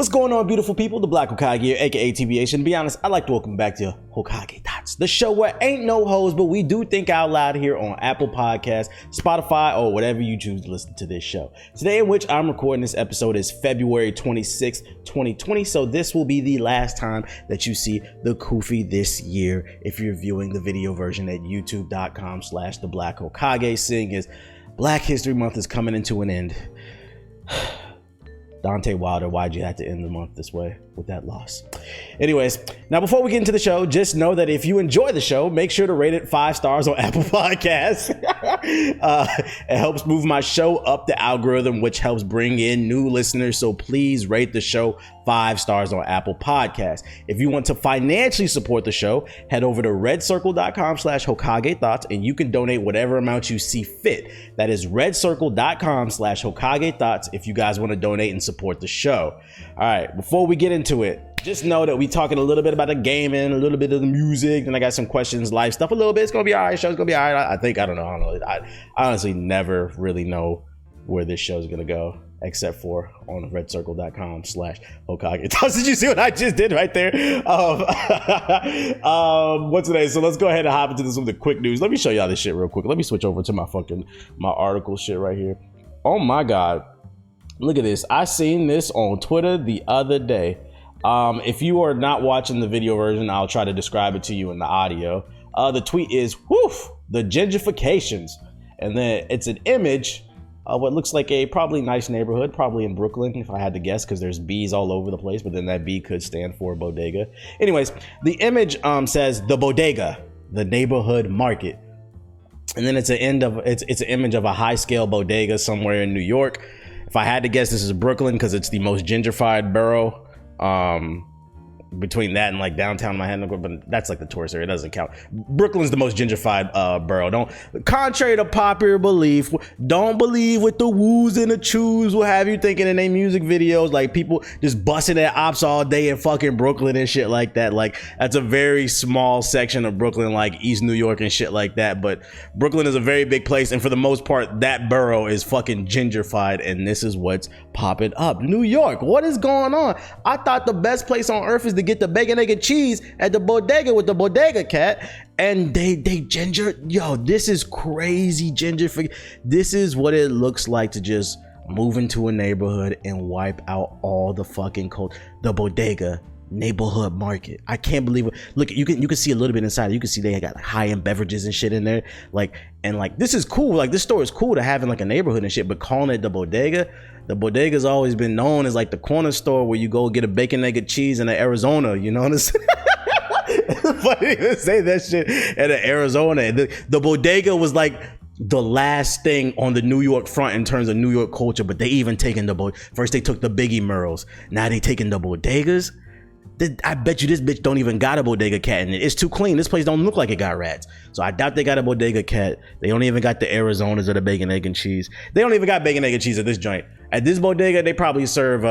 What's going on, beautiful people? The Black Hokage here, aka TBH. And to be honest, I'd like to welcome back to Hokage Thots, the show where ain't no hoes, but we do think out loud here on Apple Podcasts, Spotify, or whatever you choose to listen to this show. Today, in which I'm recording this episode, is February 26th, 2020. So this will be the last time that you see the Kufi this year if you're viewing the video version at youtube.com/the Black Hokage. Seeing as Black History Month is coming into an end. Dante Wilder, why'd you have to end the month this way with that loss? Anyways, now before we get into the show, just know that if you enjoy the show, make sure to rate it 5 stars on Apple Podcasts. It helps move my show up the algorithm, which helps bring in new listeners. So please rate the show 5 stars on Apple Podcasts. If you want to financially support the show, head over to redcircle.com/Hokage Thots and you can donate whatever amount you see fit. That is redcircle.com/Hokage Thots if you guys want to donate and support the show. All right, before we get into it, just know that we talking a little bit about the gaming, a little bit of the music, and I got some questions, life stuff a little bit. It's gonna be all right. Show's gonna be all right. I don't know. I honestly never really know where this show's gonna go, except for on redcircle.com/Hokage. Did you see what I just did right there? What's today? So let's go ahead and hop into this with the quick news. Let me show y'all this shit real quick. Let me switch over to my article shit right here. Oh my God. Look at this. I seen this on Twitter the other day. If you are not watching the video version, I'll try to describe it to you in the audio. The tweet is, the gentrifications. And then it's an image of what looks like a probably nice neighborhood, probably in Brooklyn, if I had to guess, because there's B's all over the place, but then that B could stand for bodega. Anyways, the image says the bodega, the neighborhood market. And then it's an image of a high scale bodega somewhere in New York. If I had to guess, this is Brooklyn because it's the most gentrified borough. Between that and like downtown Manhattan, but that's like the tourist area, it doesn't count. Brooklyn's the most gentrified borough. Contrary to popular belief, don't believe what the woos and the chews will have you thinking in their music videos, like people just busting their ops all day in fucking Brooklyn and shit like that. Like that's a very small section of Brooklyn, like East New York and shit like that. But Brooklyn is a very big place, and for the most part, that borough is fucking gentrified, and this is what's popping up. New York, what is going on? I thought the best place on earth is to get the bacon, egg, and cheese at the bodega with the bodega cat, and they this is crazy gentrification. This is what it looks like to just move into a neighborhood and wipe out all the fucking code. The bodega neighborhood market. I can't believe it. Look, you can see a little bit inside. You can see they got high-end beverages and shit in there. Like this is cool. Like this store is cool to have in like a neighborhood and shit, but calling it the bodega. The bodega's always been known as like the corner store where you go get a bacon, egg, and cheese in Arizona. You know what I'm saying? It's funny to say that shit in Arizona. The bodega was like the last thing on the New York front in terms of New York culture, but they even taken first they took the Biggie murals. Now they taking the bodegas. I bet you this bitch don't even got a bodega cat in it. It's too clean. This place don't look like it got rats. So I doubt they got a bodega cat. They don't even got the Arizonas or the bacon, egg, and cheese. They don't even got bacon, egg, and cheese at this joint. At this bodega, they probably serve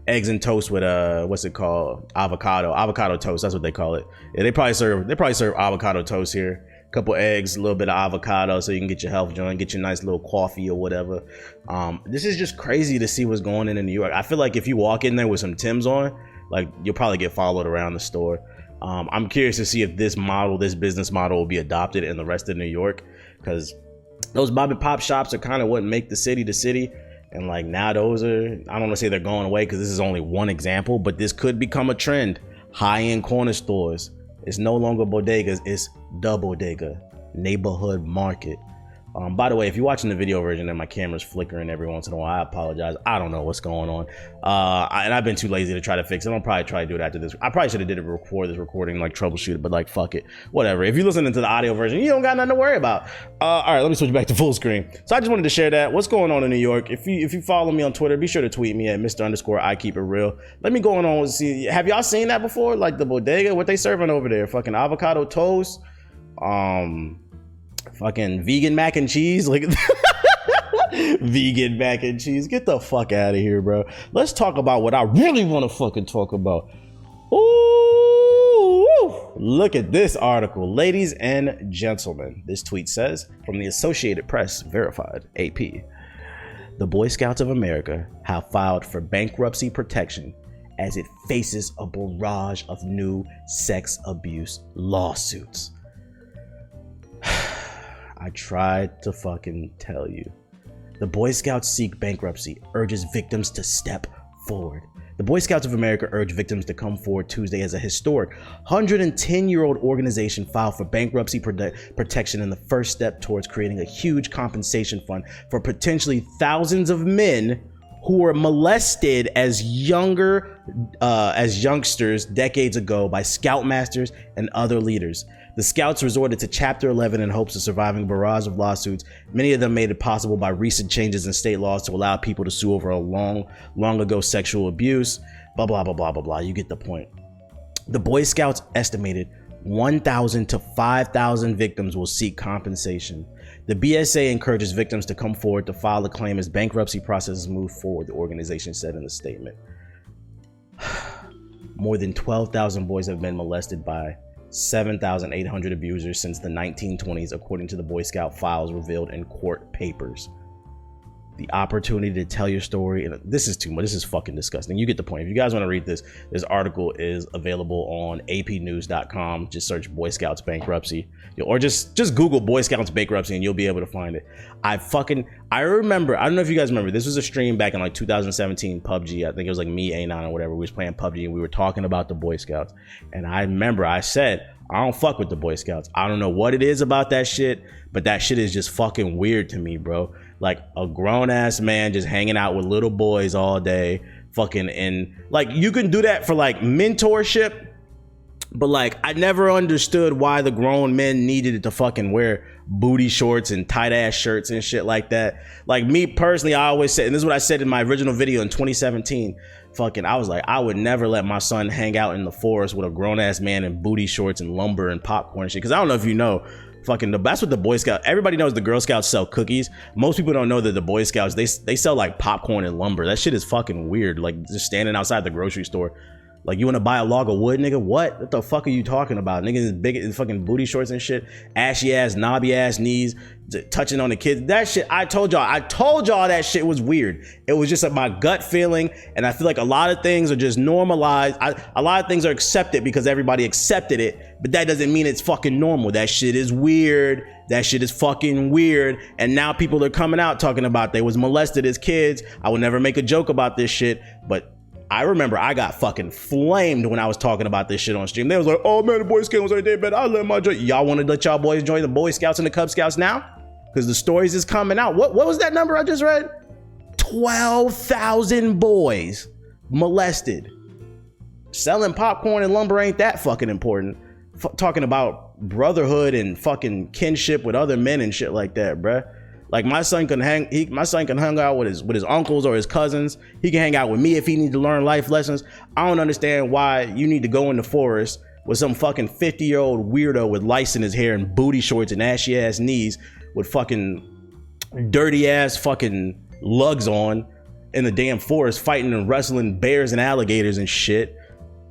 eggs and toast with what's it called? Avocado toast. That's what they call it. Yeah, they probably serve avocado toast here. Couple eggs, a little bit of avocado, so you can get your health joint, get your nice little coffee or whatever. This is just crazy to see what's going on in New York. I feel like if you walk in there with some Timbs on, like you'll probably get followed around the store. I'm curious to see if this business model will be adopted in the rest of New York, because those mom and pop shops are kind of what make the city. And like now those are, I don't want to say they're going away because this is only one example, but this could become a trend. High-end corner stores. It's no longer bodegas, it's the bodega, neighborhood market. By the way, if you're watching the video version and my camera's flickering every once in a while, I apologize. I don't know what's going on. And I've been too lazy to try to fix it. I'll probably try to do it after this. I probably should have did it before this recording, like troubleshoot it, but like fuck it. Whatever. If you're listening to the audio version, you don't got nothing to worry about. All right, let me switch back to full screen. So I just wanted to share that. What's going on in New York? If you follow me on Twitter, be sure to tweet me at Mr_I_Keep_It_Real. Let me go on and see. Have y'all seen that before? Like the bodega, what they serving over there? Fucking avocado toast. Fucking vegan mac and cheese, like vegan mac and cheese. Get the fuck out of here, bro. Let's talk about what I really want to fucking talk about. Ooh, look at this article, ladies and gentlemen. This tweet says, from the Associated Press, verified AP. The Boy Scouts of America have filed for bankruptcy protection as it faces a barrage of new sex abuse lawsuits. I tried to fucking tell you. The Boy Scouts seek bankruptcy, urges victims to step forward. The Boy Scouts of America urge victims to come forward Tuesday as a historic 110-year-old organization filed for bankruptcy protection in the first step towards creating a huge compensation fund for potentially thousands of men who were molested as youngsters decades ago by scoutmasters and other leaders. The Scouts resorted to Chapter 11 in hopes of surviving a barrage of lawsuits, many of them made it possible by recent changes in state laws to allow people to sue over a long ago sexual abuse, blah, blah, blah, blah, blah, blah. You get the point. The Boy Scouts estimated 1,000 to 5,000 victims will seek compensation. The BSA encourages victims to come forward to file a claim as bankruptcy processes move forward, the organization said in a statement. More than 12,000 boys have been molested by 7,800 abusers since the 1920s, according to the Boy Scout files revealed in court papers. The opportunity to tell your story, and this is too much, this is fucking disgusting. You get the point. If you guys want to read this article is available on apnews.com. Just search Boy Scouts bankruptcy, or just Google Boy Scouts bankruptcy and you'll be able to find it. I remember, I don't know if you guys remember, this was a stream back in like 2017 PUBG. I think it was like me, A9 or whatever. We was playing PUBG and we were talking about the Boy Scouts. And I remember I said, I don't fuck with the Boy Scouts. I don't know what it is about that shit, but that shit is just fucking weird to me, bro. Like a grown ass man just hanging out with little boys all day, fucking, and like you can do that for like mentorship, but like I never understood why the grown men needed to fucking wear booty shorts and tight ass shirts and shit like that. Like me personally, I always said, and this is what I said in my original video in 2017, fucking, I was like, I would never let my son hang out in the forest with a grown ass man in booty shorts and lumber and popcorn and shit. Cause I don't know if you know, fucking, that's what the Boy Scouts, everybody knows the Girl Scouts sell cookies. Most people don't know that the Boy Scouts, they sell like popcorn and lumber. That shit is fucking weird. Like just standing outside the grocery store. Like, you want to buy a log of wood, nigga? What the fuck are you talking about? Niggas big in fucking booty shorts and shit, ashy ass, knobby ass knees, touching on the kids. That shit, I told y'all that shit was weird. It was just my gut feeling, and I feel like a lot of things are just normalized. A lot of things are accepted because everybody accepted it, but that doesn't mean it's fucking normal. That shit is weird. That shit is fucking weird. And now people are coming out talking about they was molested as kids. I would never make a joke about this shit, but I remember I got fucking flamed when I was talking about this shit on stream. They was like, oh man, the Boy Scouts ain't that bad. I let my joint. Y'all want to let y'all boys join the Boy Scouts and the Cub Scouts now? Because the stories is coming out. What was that number I just read? 12,000 boys molested. Selling popcorn and lumber ain't that fucking important. Talking about brotherhood and fucking kinship with other men and shit like that, bruh. Like my son can hang out with his uncles or his cousins. He can hang out with me if he needs to learn life lessons. I don't understand why you need to go in the forest with some fucking 50-year-old weirdo with lice in his hair and booty shorts and ashy ass knees with fucking dirty ass fucking lugs on in the damn forest fighting and wrestling bears and alligators and shit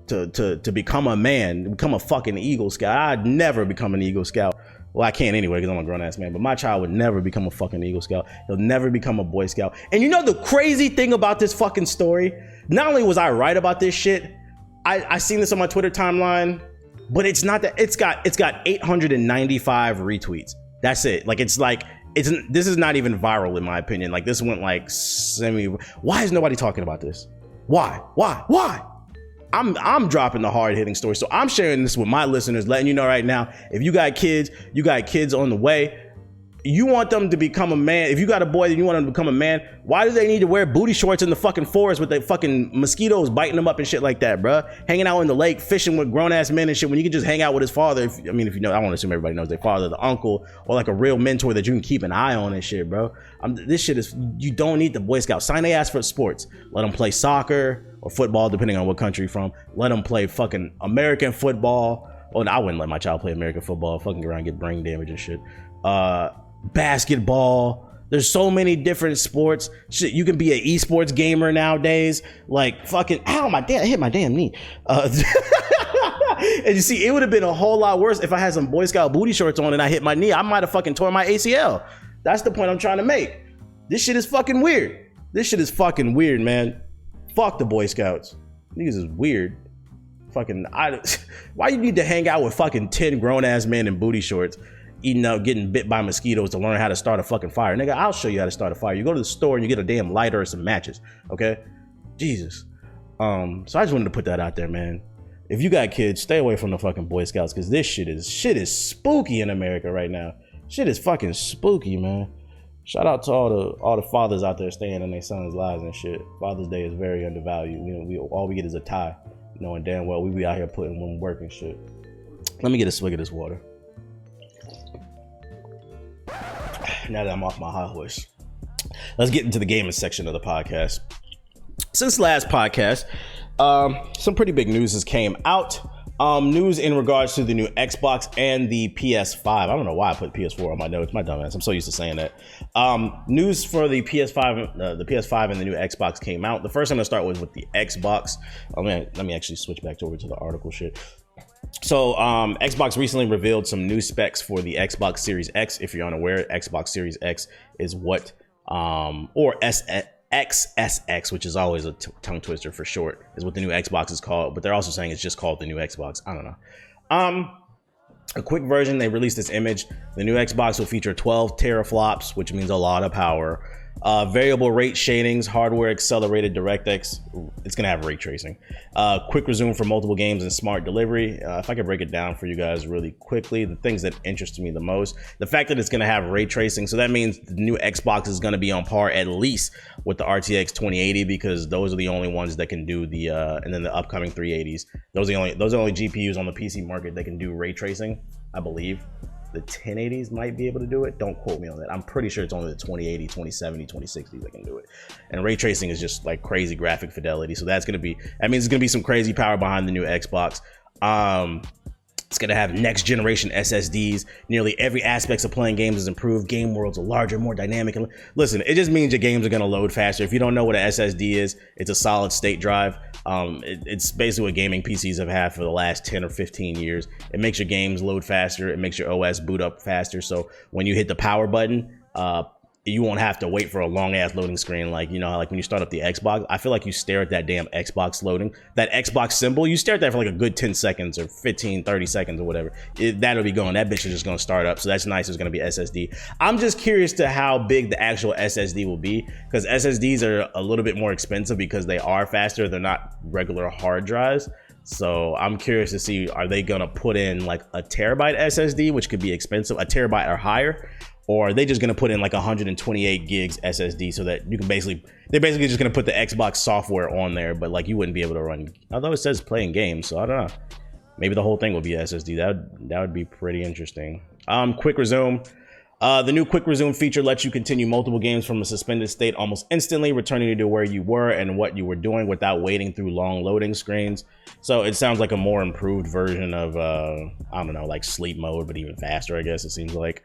to become a man, become a fucking Eagle Scout. I'd never become an Eagle Scout. Well, I can't anyway because I'm a grown-ass man, but my child would never become a fucking Eagle Scout. He'll never become a Boy Scout. And you know the crazy thing about this fucking story? Not only was I right about this shit, I seen this on my Twitter timeline, but it's not that. It's got 895 retweets. That's it. Like, this is not even viral in my opinion. Like, this went like why is nobody talking about this? Why? I'm dropping the hard-hitting story. So I'm sharing this with my listeners, letting you know right now, if you got kids on the way, you want them to become a man. If you got a boy that you want them to become a man, why do they need to wear booty shorts in the fucking forest with the fucking mosquitoes biting them up and shit like that, bruh? Hanging out in the lake, fishing with grown-ass men and shit when you can just hang out with his father. If you know, I want to assume everybody knows their father, the uncle, or like a real mentor that you can keep an eye on and shit, bro. This shit is, you don't need the Boy Scouts. Sign their ass for sports. Let them play soccer or football, depending on what country you're from. Let them play fucking American football. Oh, no, I wouldn't let my child play American football. Fucking go around and get brain damage and shit. Basketball. There's so many different sports. Shit, you can be an esports gamer nowadays. Like fucking, ow, I hit my damn knee. And you see, it would have been a whole lot worse if I had some Boy Scout booty shorts on and I hit my knee. I might have fucking tore my ACL. That's the point I'm trying to make. This shit is fucking weird. This shit is fucking weird, man. Fuck the Boy Scouts. Niggas is weird. Why you need to hang out with fucking 10 grown-ass men in booty shorts, eating up, getting bit by mosquitoes to learn how to start a fucking fire? Nigga, I'll show you how to start a fire. You go to the store and you get a damn lighter or some matches, okay? Jesus. So I just wanted to put that out there, man. If you got kids, stay away from the fucking Boy Scouts, because this shit is spooky in America right now. Shit is fucking spooky, man. Shout out to all the fathers out there staying in their sons' lives and shit. Father's Day is very undervalued. All we get is a tie, knowing damn well we be out here putting one work and shit. Let me get a swig of this water. Now that I'm off my high horse, let's get into the gaming section of the podcast. Since last podcast, some pretty big news has came out. News in regards to the new Xbox and the PS5. I don't know why I put PS4 on my notes. My dumbass. I'm so used to saying that. News for the PS5 and the new Xbox came out. The first I'm gonna start with the Xbox. Oh man, let me actually switch back over to the article shit. So Xbox recently revealed some new specs for the Xbox Series X. If you're unaware, Xbox Series X is what, or XSX, which is always a tongue twister for short, is what the new Xbox is called, but they're also saying it's just called the new Xbox. I don't know. A quick version, they released this image. The new Xbox will feature 12 teraflops, which means a lot of power. Variable rate shadings, hardware accelerated DirectX. It's gonna have ray tracing. Quick resume for multiple games and smart delivery. If I could break it down for you guys really quickly, the things that interest me the most, the fact that it's gonna have ray tracing. So that means the new Xbox is gonna be on par at least with the RTX 2080, because those are the only ones that can do the, and then the upcoming 380s. Those are the only GPUs on the PC market that can do ray tracing, I believe. The 1080s might be able to do it. Don't quote me on that. I'm pretty sure it's only the 2080, 2070, 2060 that can do it. And ray tracing is just like crazy graphic fidelity. So that means it's gonna be some crazy power behind the new Xbox. It's gonna have next generation SSDs. Nearly every aspect of playing games is improved. Game worlds are larger, more dynamic. And listen, it just means your games are gonna load faster. If you don't know what an SSD is, it's a solid state drive. It's basically what gaming PCs have had for the last 10 or 15 years. It makes your games load faster. It makes your OS boot up faster. So when you hit the power button, you won't have to wait for a long ass loading screen. Like, you know, like when you start up the Xbox, I feel like you stare at that damn Xbox loading, that Xbox symbol, you stare at that for like a good 10 seconds or 15, 30 seconds or whatever. That'll be going. That bitch is just going to start up. So that's nice. It's going to be SSD. I'm just curious to how big the actual SSD will be, because SSDs are a little bit more expensive because they are faster. They're not regular hard drives. So I'm curious to see, are they going to put in like a terabyte SSD, which could be expensive, a terabyte or higher? Or are they just gonna put in like 128 gigs SSD so that you can they're basically just gonna put the Xbox software on there, but like you wouldn't be able to run, although it says playing games, so I don't know. Maybe the whole thing will be SSD. That would be pretty interesting. Quick resume. The new quick resume feature lets you continue multiple games from a suspended state almost instantly, returning you to where you were and what you were doing without waiting through long loading screens. So it sounds like a more improved version of, I don't know, like sleep mode, but even faster, I guess it seems like.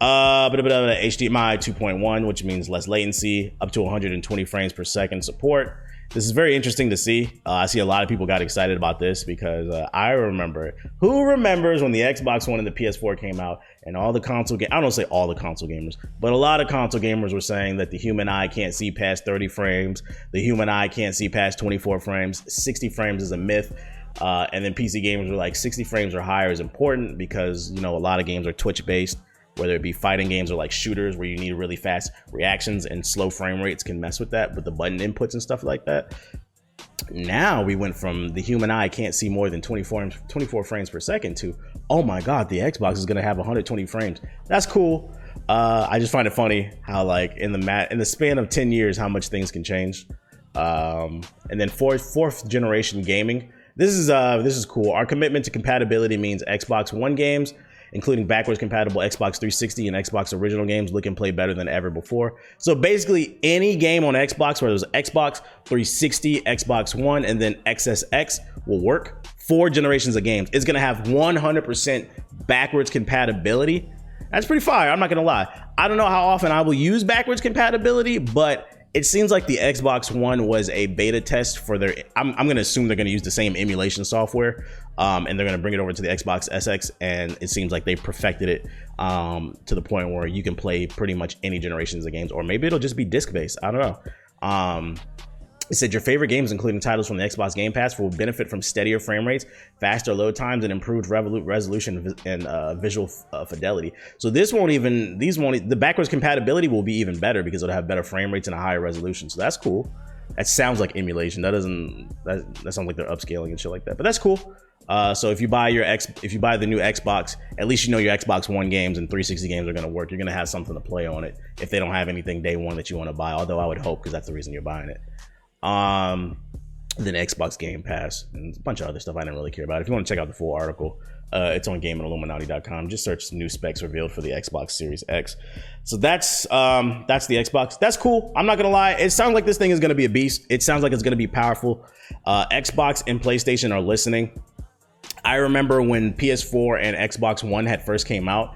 HDMI 2.1, which means less latency, up to 120 frames per second support. This is very interesting to see. I see a lot of people got excited about this because I remember, who remembers when the Xbox One and the PS4 came out and all the console I don't say all the console gamers, but a lot of console gamers were saying that the human eye can't see past 30 frames. The human eye can't see past 24 frames. 60 frames is a myth. And then PC gamers were like 60 frames or higher is important because, you know, a lot of games are Twitch based, whether it be fighting games or like shooters where you need really fast reactions, and slow frame rates can mess with that with the button inputs and stuff like that. Now we went from the human eye can't see more than 24 frames per second to, oh my God, the Xbox is gonna have 120 frames. That's cool. I just find it funny how like in the span of 10 years, how much things can change. And then fourth generation gaming. This is cool. Our commitment to compatibility means Xbox One games, including backwards compatible Xbox 360 and Xbox original games, look and play better than ever before. So basically any game on Xbox, whether it's Xbox 360, Xbox One, and then XSX will work. 4 generations of games. It's gonna have 100% backwards compatibility. That's pretty fire, I'm not gonna lie. I don't know how often I will use backwards compatibility, but it seems like the Xbox One was a beta test for their, I'm going to assume they're going to use the same emulation software, and they're going to bring it over to the Xbox SX, and it seems like they perfected it to the point where you can play pretty much any generations of games, or maybe it'll just be disc-based. I don't know. It said your favorite games, including titles from the Xbox Game Pass, will benefit from steadier frame rates, faster load times, and improved resolution and visual fidelity. So the backwards compatibility will be even better because it'll have better frame rates and a higher resolution. So that's cool. That sounds like emulation. That sounds like they're upscaling and shit like that. But that's cool. So if you buy the new Xbox, at least you know your Xbox One games and 360 games are going to work. You're going to have something to play on it if they don't have anything day one that you want to buy. Although I would hope, because that's the reason you're buying it. Then Xbox Game Pass and a bunch of other stuff I didn't really care about. If you want to check out the full article, it's on GameAndIlluminati.com. Just search new specs revealed for the Xbox Series X. So that's the Xbox. That's cool. I'm not gonna lie. It sounds like this thing is gonna be a beast. It sounds like it's gonna be powerful. Xbox and PlayStation are listening. I remember when PS4 and Xbox One had first came out.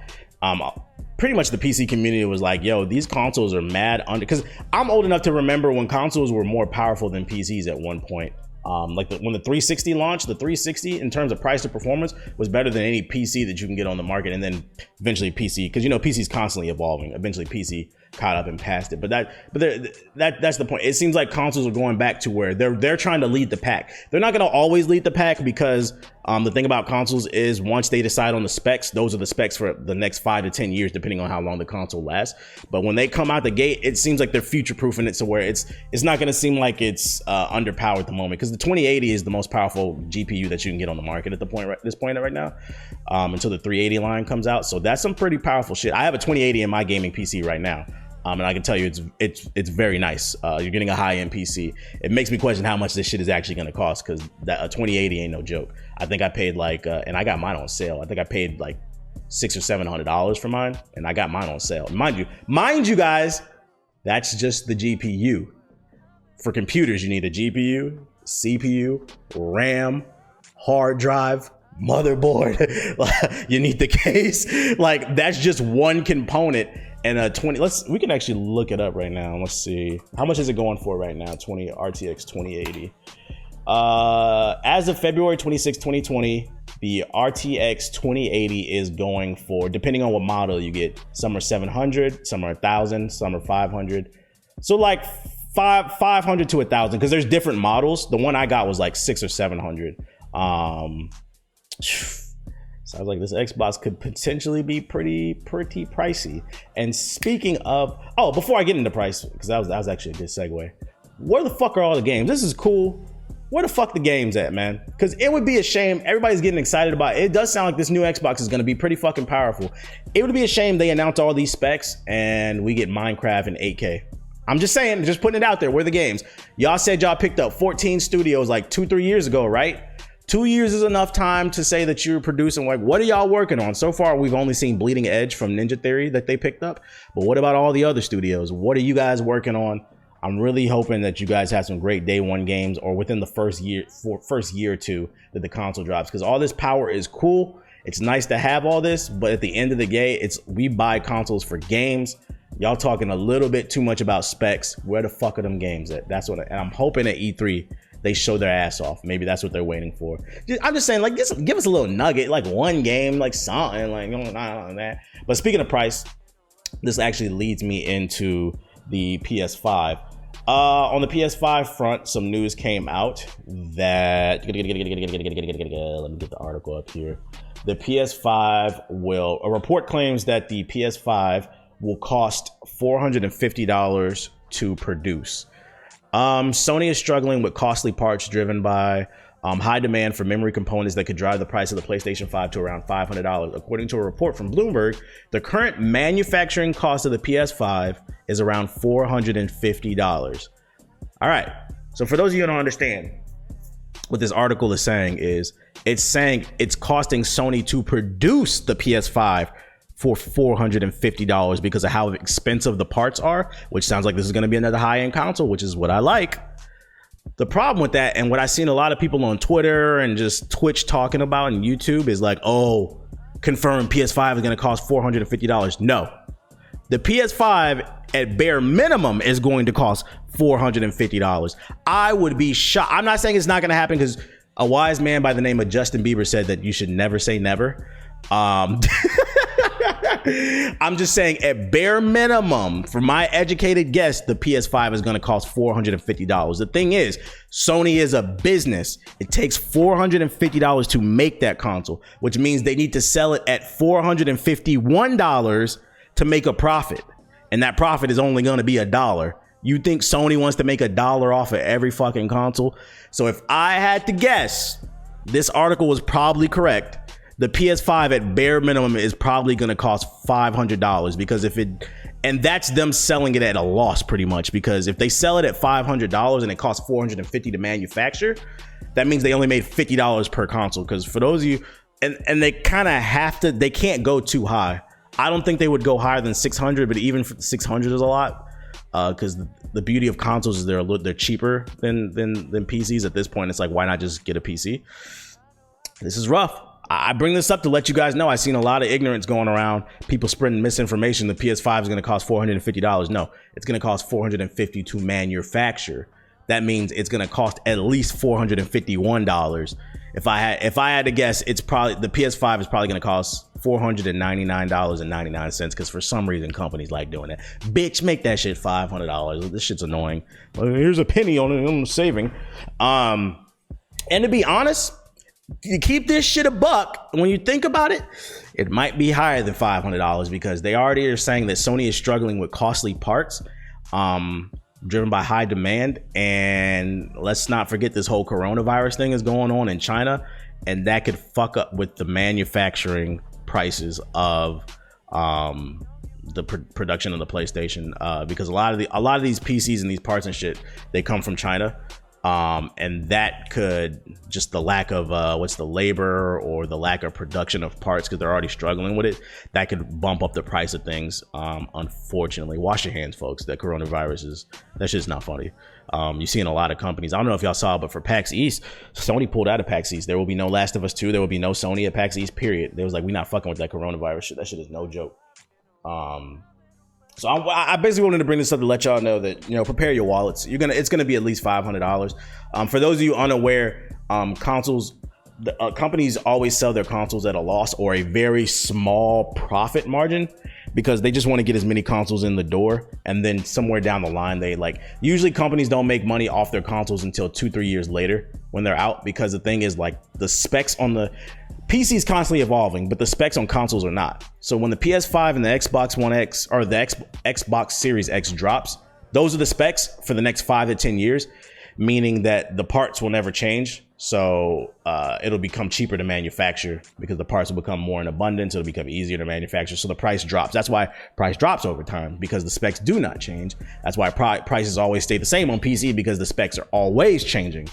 Pretty much the PC community was like, yo, these consoles are mad under, because I'm old enough to remember when consoles were more powerful than PCs at one point. When the 360 launched, the 360 in terms of price to performance was better than any PC that you can get on the market, and then eventually PC, because PC is constantly evolving. Eventually PC caught up and passed it, but that's the point. It seems like consoles are going back to where they're trying to lead the pack. They're not going to always lead the pack, because the thing about consoles is once they decide on the specs, those are the specs for the next 5 to 10 years, depending on how long the console lasts. But when they come out the gate, it seems like they're future-proofing it to where it's not going to seem like it's underpowered at the moment, because the 2080 is the most powerful GPU that you can get on the market at this point right now, until the 380 line comes out. So that's some pretty powerful shit. I have a 2080 in my gaming PC right now. And I can tell you it's very nice. You're getting a high-end PC. It makes me question how much this shit is actually going to cost, because a 2080 ain't no joke. I think I paid and I got mine on sale. I think I paid like $600 or $700 for mine, and I got mine on sale. Mind you guys, that's just the GPU. For computers, you need a GPU, CPU, RAM, hard drive, motherboard. You need the case. Like, that's just one component. And we can actually look it up right now. Let's see. How much is it going for right now? RTX 2080. As of February 26, 2020, the RTX 2080 is going for, depending on what model you get, some are 700, some are 1,000, some are 500. So like 500 to 1,000, because there's different models. The one I got was like 600 or 700. Sounds like this Xbox could potentially be pretty pricey. And speaking of, before I get into price, because that was actually a good segue. Where the fuck are all the games? This is cool. Where the fuck the games at, man? Because it would be a shame. Everybody's getting excited about it. It does sound like this new Xbox is going to be pretty fucking powerful. It would be a shame they announce all these specs and we get Minecraft in 8K. I'm just saying, just putting it out there. Where are the games? Y'all said y'all picked up 14 studios like 2-3 years ago, right? 2 years is enough time to say that you're producing. Like, what are y'all working on? So far, we've only seen Bleeding Edge from Ninja Theory that they picked up. But what about all the other studios? What are you guys working on? I'm really hoping that you guys have some great day one games, or within the first year or two that the console drops, because all this power is cool. It's nice to have all this, but at the end of the day, we buy consoles for games. Y'all talking a little bit too much about specs. Where the fuck are them games at? And I'm hoping at E3 they show their ass off. Maybe that's what they're waiting for. I'm just saying, like, give us a little nugget, like one game, like something, like, not that. But speaking of price, this actually leads me into the PS5. On the PS5 front, some news came out that, let me get the article up here. The PS5 a report claims that the PS5 will cost $450 to produce. Sony is struggling with costly parts driven by high demand for memory components that could drive the price of the PlayStation 5 to around $500. According to a report from Bloomberg, the current manufacturing cost of the PS5 is around $450. All right. So for those of you who don't understand, what this article is saying is it's costing Sony to produce the PS5 for $450 because of how expensive the parts are, which sounds like this is going to be another high-end console, which is what I like. The problem with that, and what I've seen a lot of people on Twitter and just Twitch talking about and YouTube, is like, confirmed PS5 is going to cost $450. No. The PS5 at bare minimum is going to cost $450. I would be shocked. I'm not saying it's not going to happen because a wise man by the name of Justin Bieber said that you should never say never. I'm just saying at bare minimum, for my educated guess, the PS5 is going to cost $450. The thing is, Sony is a business. It takes $450 to make that console, which means they need to sell it at $451 to make a profit. And that profit is only going to be $1. You think Sony wants to make $1 off of every fucking console? So if I had to guess, this article was probably correct. The PS5 at bare minimum is probably going to cost $500 because and that's them selling it at a loss pretty much, because if they sell it at $500 and it costs $450 to manufacture, that means they only made $50 per console. Because for those of you, and they kind of have to, they can't go too high. I don't think they would go higher than 600, but even 600 is a lot. Because the beauty of consoles is they're cheaper than PCs at this point. It's like, why not just get a PC? This is rough. I bring this up to let you guys know I've seen a lot of ignorance going around, people spreading misinformation. The PS5 is going to cost $450. No, it's going to cost $450 to manufacture. That means it's going to cost at least $451. If I had to guess, it's probably the PS5 is probably going to cost $499.99 because for some reason companies like doing that. Bitch, make that shit $500. This shit's annoying. Well, here's a penny on it. I'm saving. And to be honest, you keep this shit a buck. When you think about it, it might be higher than $500 because they already are saying that Sony is struggling with costly parts, driven by high demand. And let's not forget this whole coronavirus thing is going on in China, and that could fuck up with the manufacturing prices of the production of the PlayStation, because a lot of these PCs and these parts and shit, they come from China. And that could just the lack of what's the labor or the lack of production of parts, because they're already struggling with it, that could bump up the price of things. Unfortunately, wash your hands, folks. That coronavirus that shit's not funny. You see in a lot of companies, I don't know if y'all saw, but for PAX East, Sony pulled out of PAX East. There will be no Last of Us 2. There will be no Sony at PAX East, period. They was like, we not fucking with that coronavirus shit. That shit is no joke. So I basically wanted to bring this up to let y'all know that, you know, prepare your wallets. It's gonna be at least $500. For those of you unaware, consoles, companies always sell their consoles at a loss or a very small profit margin because they just want to get as many consoles in the door, and then somewhere down the line usually companies don't make money off their consoles until 2-3 years later when they're out, because the thing is, like, the specs on the PC is constantly evolving, but the specs on consoles are not. So when the PS5 and the Xbox One X or the Xbox Series X drops, those are the specs for the next 5 to 10 years, meaning that the parts will never change. So it'll become cheaper to manufacture because the parts will become more in abundance. It'll become easier to manufacture. So the price drops. That's why price drops over time, because the specs do not change. That's why prices always stay the same on PC, because the specs are always changing.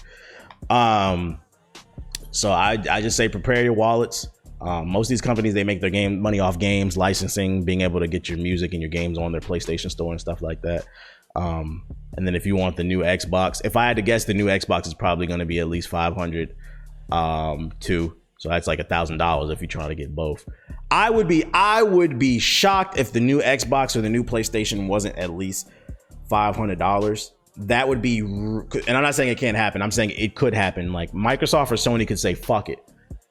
So I just say prepare your wallets. Most of these companies, they make their money off games, licensing, being able to get your music and your games on their PlayStation Store and stuff like that. And then if you want the new Xbox, if I had to guess, the new Xbox is probably going to be at least 500 too. So that's like $1,000 if you're trying to get both. I would be shocked if the new Xbox or the new PlayStation wasn't at least $500. That would be, and I'm not saying it can't happen. I'm saying it could happen. Like Microsoft or Sony could say, fuck it.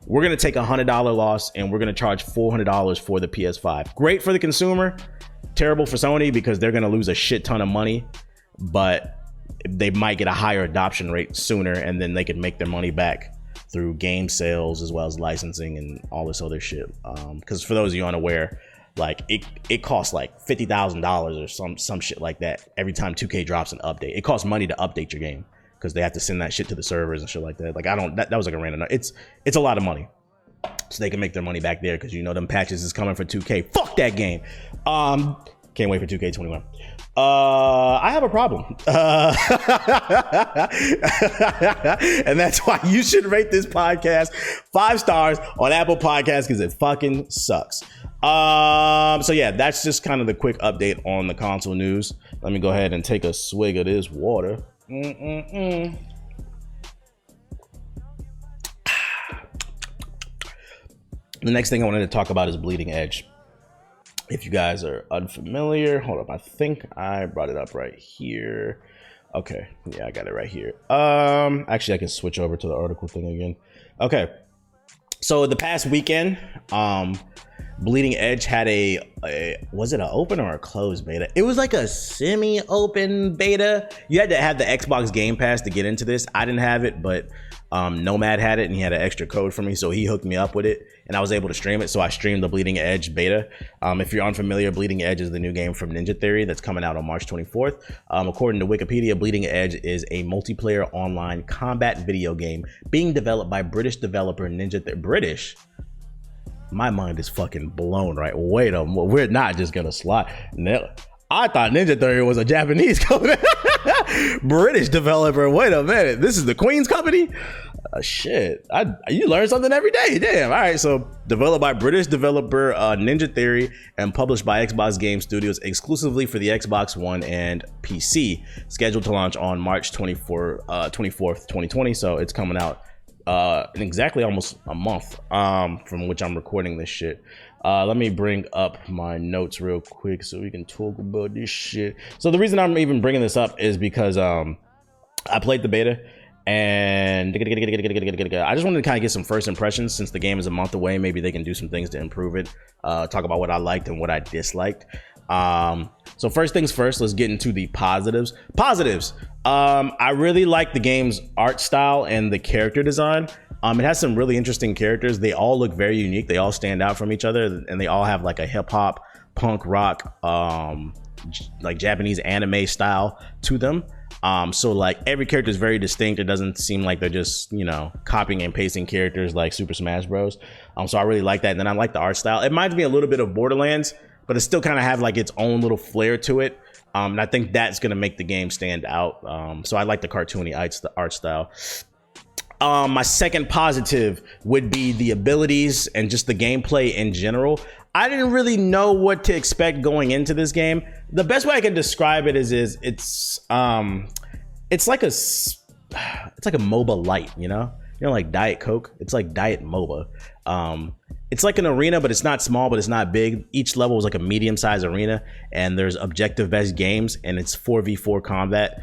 We're going to take $100 loss and we're going to charge $400 for the PS5. Great for the consumer. Terrible for Sony because they're going to lose a shit ton of money, but they might get a higher adoption rate sooner, and then they can make their money back through game sales as well as licensing and all this other shit. Because for those of you unaware, like it costs like $50,000 or some shit like that every time 2K drops an update. It costs money to update your game because they have to send that shit to the servers and shit like that. Like that was like a random. It's a lot of money. So they can make their money back there because, you know, them patches is coming for 2K. Fuck that game. Can't wait for 2K21. I have a problem. And that's why you should rate this podcast 5 stars on Apple Podcasts, because it fucking sucks. So yeah, that's just kind of the quick update on the console news. Let me go ahead and take a swig of this water. The next thing I wanted to talk about is Bleeding Edge. If you guys are unfamiliar, hold up, I think I brought it up right here. Okay, yeah, I got it right here. Actually, I can switch over to the article thing again. Okay, so the past weekend, Bleeding Edge had a was it an open or a closed beta? It was like a semi-open beta. You had to have the Xbox Game Pass to get into this. I didn't have it, but Nomad had it, and he had an extra code for me, so he hooked me up with it, and I was able to stream it. So I streamed the Bleeding Edge beta. If you're unfamiliar, Bleeding Edge is the new game from Ninja Theory that's coming out on March 24th. According to Wikipedia, Bleeding Edge is a multiplayer online combat video game being developed by British developer Ninja Theory. British? My mind is fucking blown, right? Wait a minute, we're not just gonna slide. I thought Ninja Theory was a Japanese company. British developer, wait a minute, this is the Queen's company? Shit, you learn something every day, damn. All right, so developed by British developer Ninja Theory and published by Xbox Game Studios exclusively for the Xbox One and PC. Scheduled to launch on March 24th, 2020, so it's coming out in exactly almost a month from which I'm recording this shit. Let me bring up my notes real quick so we can talk about this shit. So the reason I'm even bringing this up is because I played the beta, and I just wanted to kind of get some first impressions since the game is a month away. Maybe they can do some things to improve it, talk about what I liked and what I disliked. So first things first, let's get into the positives. I really like the game's art style and the character design. It has some really interesting characters. They all look very unique. They all stand out from each other, and they all have like a hip hop, punk rock, like Japanese anime style to them. So like every character is very distinct. It doesn't seem like they're just, you know, copying and pasting characters like Super Smash Bros. So I really like that. And then I like the art style. It reminds me a little bit of Borderlands, but it still kind of have like its own little flair to it. And I think that's going to make the game stand out. So I like the cartoony art style. My second positive would be the abilities and just the gameplay in general. I didn't really know what to expect going into this game. The best way I can describe it is it's like a MOBA light, you know, like Diet Coke. It's like Diet MOBA. It's like an arena, but it's not small, but it's not big. Each level is like a medium-sized arena, and there's objective-based games, and it's 4v4 combat.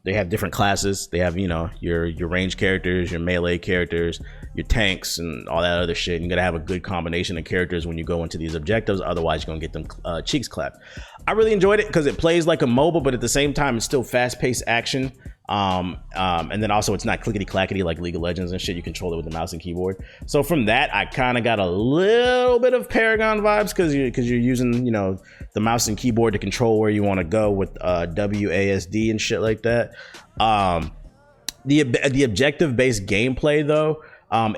They have different classes. They have, you know, your range characters, your melee characters, your tanks, and all that other shit. And you gotta have a good combination of characters when you go into these objectives. Otherwise, you're gonna get them cheeks clapped. I really enjoyed it because it plays like a MOBA, but at the same time, it's still fast-paced action. And then also it's not clickety clackety like League of Legends and shit. You control it with the mouse and keyboard. So from that, I kind of got a little bit of Paragon vibes because you're using, you know, the mouse and keyboard to control where you want to go with WASD and shit like that. The objective based gameplay though,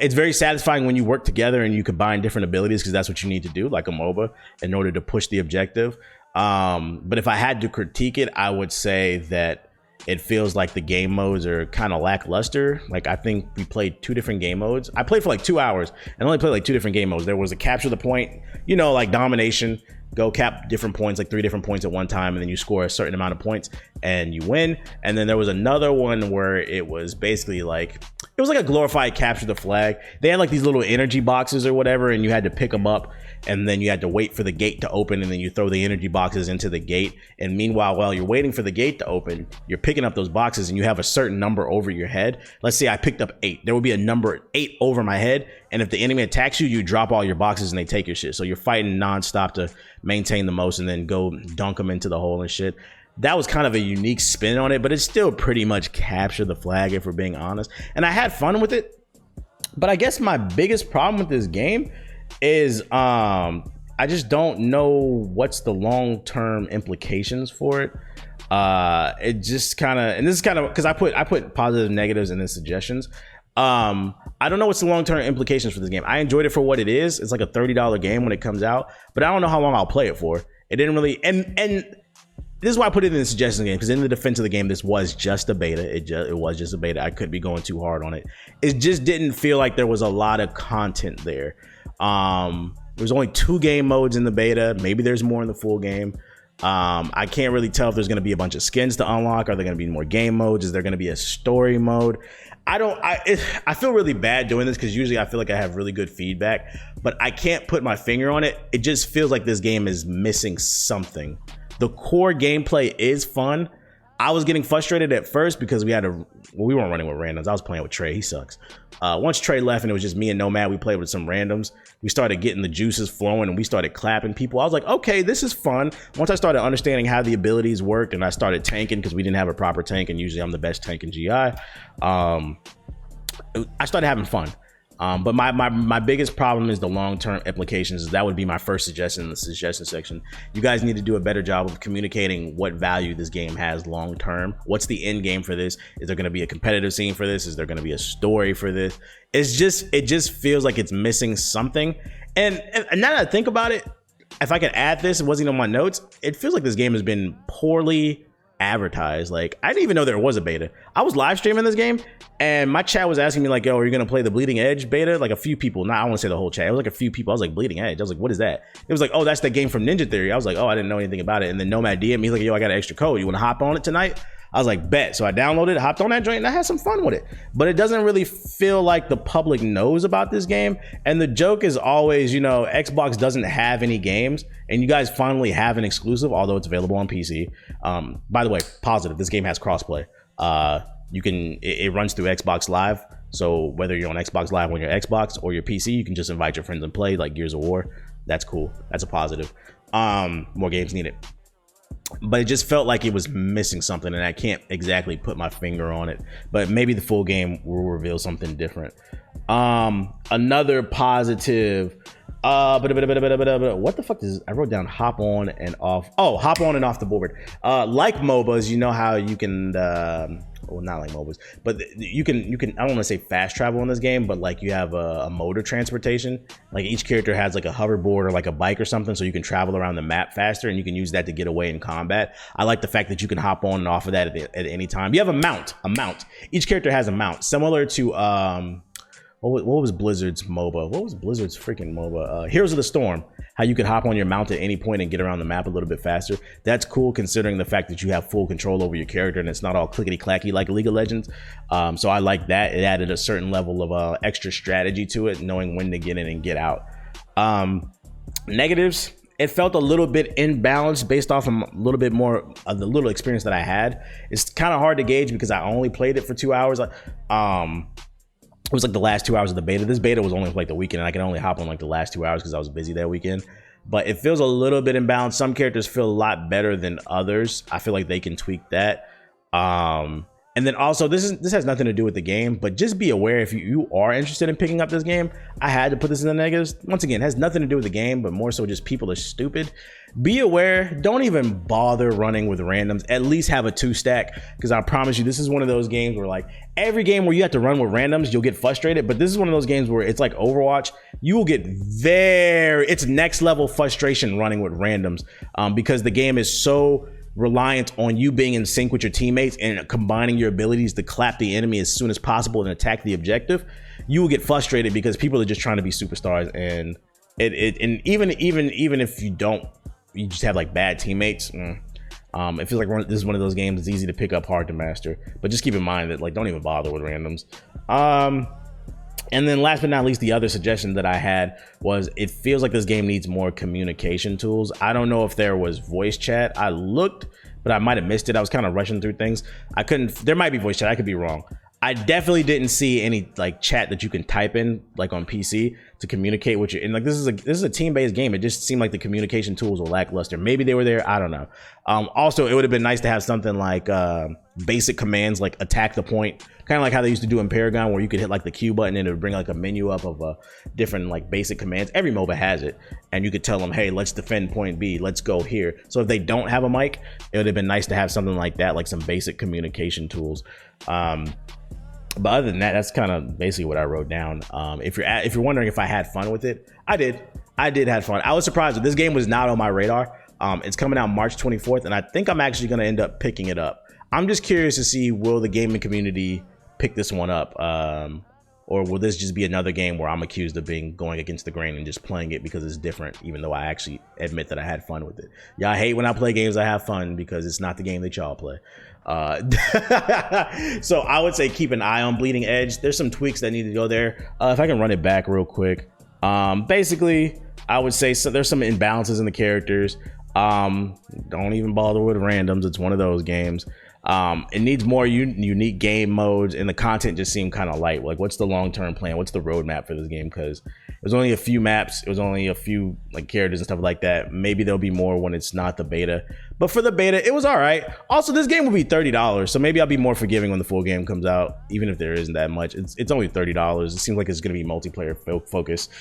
it's very satisfying when you work together and you combine different abilities, because that's what you need to do, like a MOBA, in order to push the objective. But if I had to critique it, I would say that it feels like the game modes are kind of lackluster. Like, I think we played 2 different game modes. I played for like 2 hours and only played like 2 different game modes. There was a capture the point, you know, like domination, go cap different points, like 3 different points at one time, and then you score a certain amount of points and you win. And then there was another one where it was basically like, it was like a glorified capture the flag. They had like these little energy boxes or whatever, and you had to pick them up, and then you had to wait for the gate to open, and then you throw the energy boxes into the gate. And meanwhile, while you're waiting for the gate to open, you're picking up those boxes, and you have a certain number over your head. Let's say I picked up 8. There would be a number 8 over my head, and if the enemy attacks you, you drop all your boxes and they take your shit. So you're fighting nonstop to maintain the most and then go dunk them into the hole and shit. That was kind of a unique spin on it, but it's still pretty much capture the flag, if we're being honest. And I had fun with it, but I guess my biggest problem with this game is I just don't know what's the long-term implications for it. It just kind of, and this is kind of because I put positives, negatives, and then suggestions. I don't know what's the long-term implications for this game. I enjoyed it for what it is. It's like a $30 game when it comes out, but I don't know how long I'll play it for. It didn't really, and this is why I put it in the suggestions game, because in the defense of the game, this was just a beta. It was just a beta. I could be going too hard on it. It just didn't feel like there was a lot of content there. There was only 2 game modes in the beta. Maybe there's more in the full game. I can't really tell if there's going to be a bunch of skins to unlock. Are there going to be more game modes? Is there going to be a story mode? I feel really bad doing this because usually I feel like I have really good feedback, but I can't put my finger on it. It just feels like this game is missing something. The core gameplay is fun. I was getting frustrated at first because we weren't running with randoms. I was playing with Trey. He sucks. Once Trey left and it was just me and Nomad, we played with some randoms. We started getting the juices flowing and we started clapping people. I was like, okay, this is fun. Once I started understanding how the abilities worked and I started tanking because we didn't have a proper tank, and usually I'm the best tank in GI. I started having fun. But my biggest problem is the long-term implications. That would be my first suggestion in the suggestion section. You guys need to do a better job of communicating what value this game has long-term. What's the end game for this? Is there going to be a competitive scene for this? Is there going to be a story for this? It just feels like it's missing something. And now that I think about it, if I could add this, it wasn't on my notes. It feels like this game has been poorly advertised. Like, I didn't even know there was a beta. I was live streaming this game and my chat was asking me like, yo, are you gonna play the Bleeding Edge beta? Like a few people, I want to say the whole chat, it was like a few people. I was like, Bleeding Edge? I was like, what is that? It was like, oh, that's the game from Ninja Theory. I was like, oh, I didn't know anything about it. And then Nomad DM me, he's like, yo, I got an extra code, you want to hop on it tonight? I was like, bet. So I downloaded it, hopped on that joint, and I had some fun with it. But it doesn't really feel like the public knows about this game. And the joke is always, you know, Xbox doesn't have any games, and you guys finally have an exclusive, although it's available on PC. By the way, positive, this game has crossplay. It runs through Xbox Live. So whether you're on Xbox Live on your Xbox or your PC, you can just invite your friends and play, like Gears of War. That's cool. That's a positive. More games needed. But it just felt like it was missing something, and I can't exactly put my finger on it. But maybe the full game will reveal something different. Another positive. What the fuck is I wrote down hop on and off. Oh, hop on and off the board. Like MOBAs, you know how you can well, not like MOBAs, but you can I don't want to say fast travel in this game, but like you have a motor transportation. Like each character has like a hoverboard or like a bike or something, so you can travel around the map faster, and you can use that to get away in combat. I like the fact that you can hop on and off of that at any time. You have a mount. Each character has a mount, similar to what was Blizzard's MOBA? What was Blizzard's freaking MOBA? Heroes of the Storm. How you could hop on your mount at any point and get around the map a little bit faster. That's cool considering the fact that you have full control over your character and it's not all clickety-clacky like League of Legends. So I like that. It added a certain level of extra strategy to it, knowing when to get in and get out. Negatives. It felt a little bit imbalanced based off a little bit more of the little experience that I had. It's kind of hard to gauge because I only played it for 2 hours. It was like the last 2 hours of the beta. This beta was only like the weekend, and I could only hop on like the last 2 hours because I was busy that weekend. But it feels a little bit imbalanced. Some characters feel a lot better than others. I feel like they can tweak that. And then also, this has nothing to do with the game, but just be aware if you are interested in picking up this game. I had to put this in the negatives. Once again, it has nothing to do with the game, but more so just people are stupid. Be aware, don't even bother running with randoms. At least have a 2-stack, because I promise you, this is one of those games where like every game where you have to run with randoms, you'll get frustrated. But this is one of those games where it's like Overwatch. You will get it's next level frustration running with randoms because the game is so reliant on you being in sync with your teammates and combining your abilities to clap the enemy as soon as possible and attack the objective. You will get frustrated because people are just trying to be superstars, and even if you just have like bad teammates. It feels like this is one of those games that's easy to pick up, hard to master. But just keep in mind that like don't even bother with randoms. And then last but not least, the other suggestion that I had was it feels like this game needs more communication tools. I don't know if there was voice chat. I looked, but I might have missed it. I was kind of rushing through things. There might be voice chat. I could be wrong. I definitely didn't see any like chat that you can type in like on PC to communicate with you. And like this is a team-based game. It just seemed like the communication tools were lackluster. Maybe they were there. I don't know. Also, it would have been nice to have something like basic commands like attack the point, kind of like how they used to do in Paragon, where you could hit like the Q button and it would bring like a menu up of different like basic commands. Every MOBA has it, and you could tell them, hey, let's defend point B, let's go here. So if they don't have a mic, it would have been nice to have something like that, like some basic communication tools. But other than that, that's kind of basically what I wrote down. If you're wondering if I had fun with it, I did have fun. I was surprised that this game was not on my radar. It's coming out March 24th, and I think I'm actually going to end up picking it up. I'm just curious to see, will the gaming community pick this one up? Or will this just be another game where I'm accused of going against the grain and just playing it because it's different, even though I actually admit that I had fun with it. Y'all hate when I play games I have fun because it's not the game that y'all play. So I would say keep an eye on Bleeding Edge. There's some tweaks that need to go there. If I can run it back real quick. Basically, I would say there's some imbalances in the characters. Don't even bother with randoms. It's one of those games. It needs more unique game modes, and the content just seemed kind of light. Like, what's the long-term plan? What's the roadmap for this game? Because it was only a few maps. It was only a few like characters and stuff like that. Maybe there'll be more when it's not the beta. But for the beta, it was all right. Also, this game will be $30, so maybe I'll be more forgiving when the full game comes out, even if there isn't that much. It's only $30. It seems like it's going to be multiplayer focused.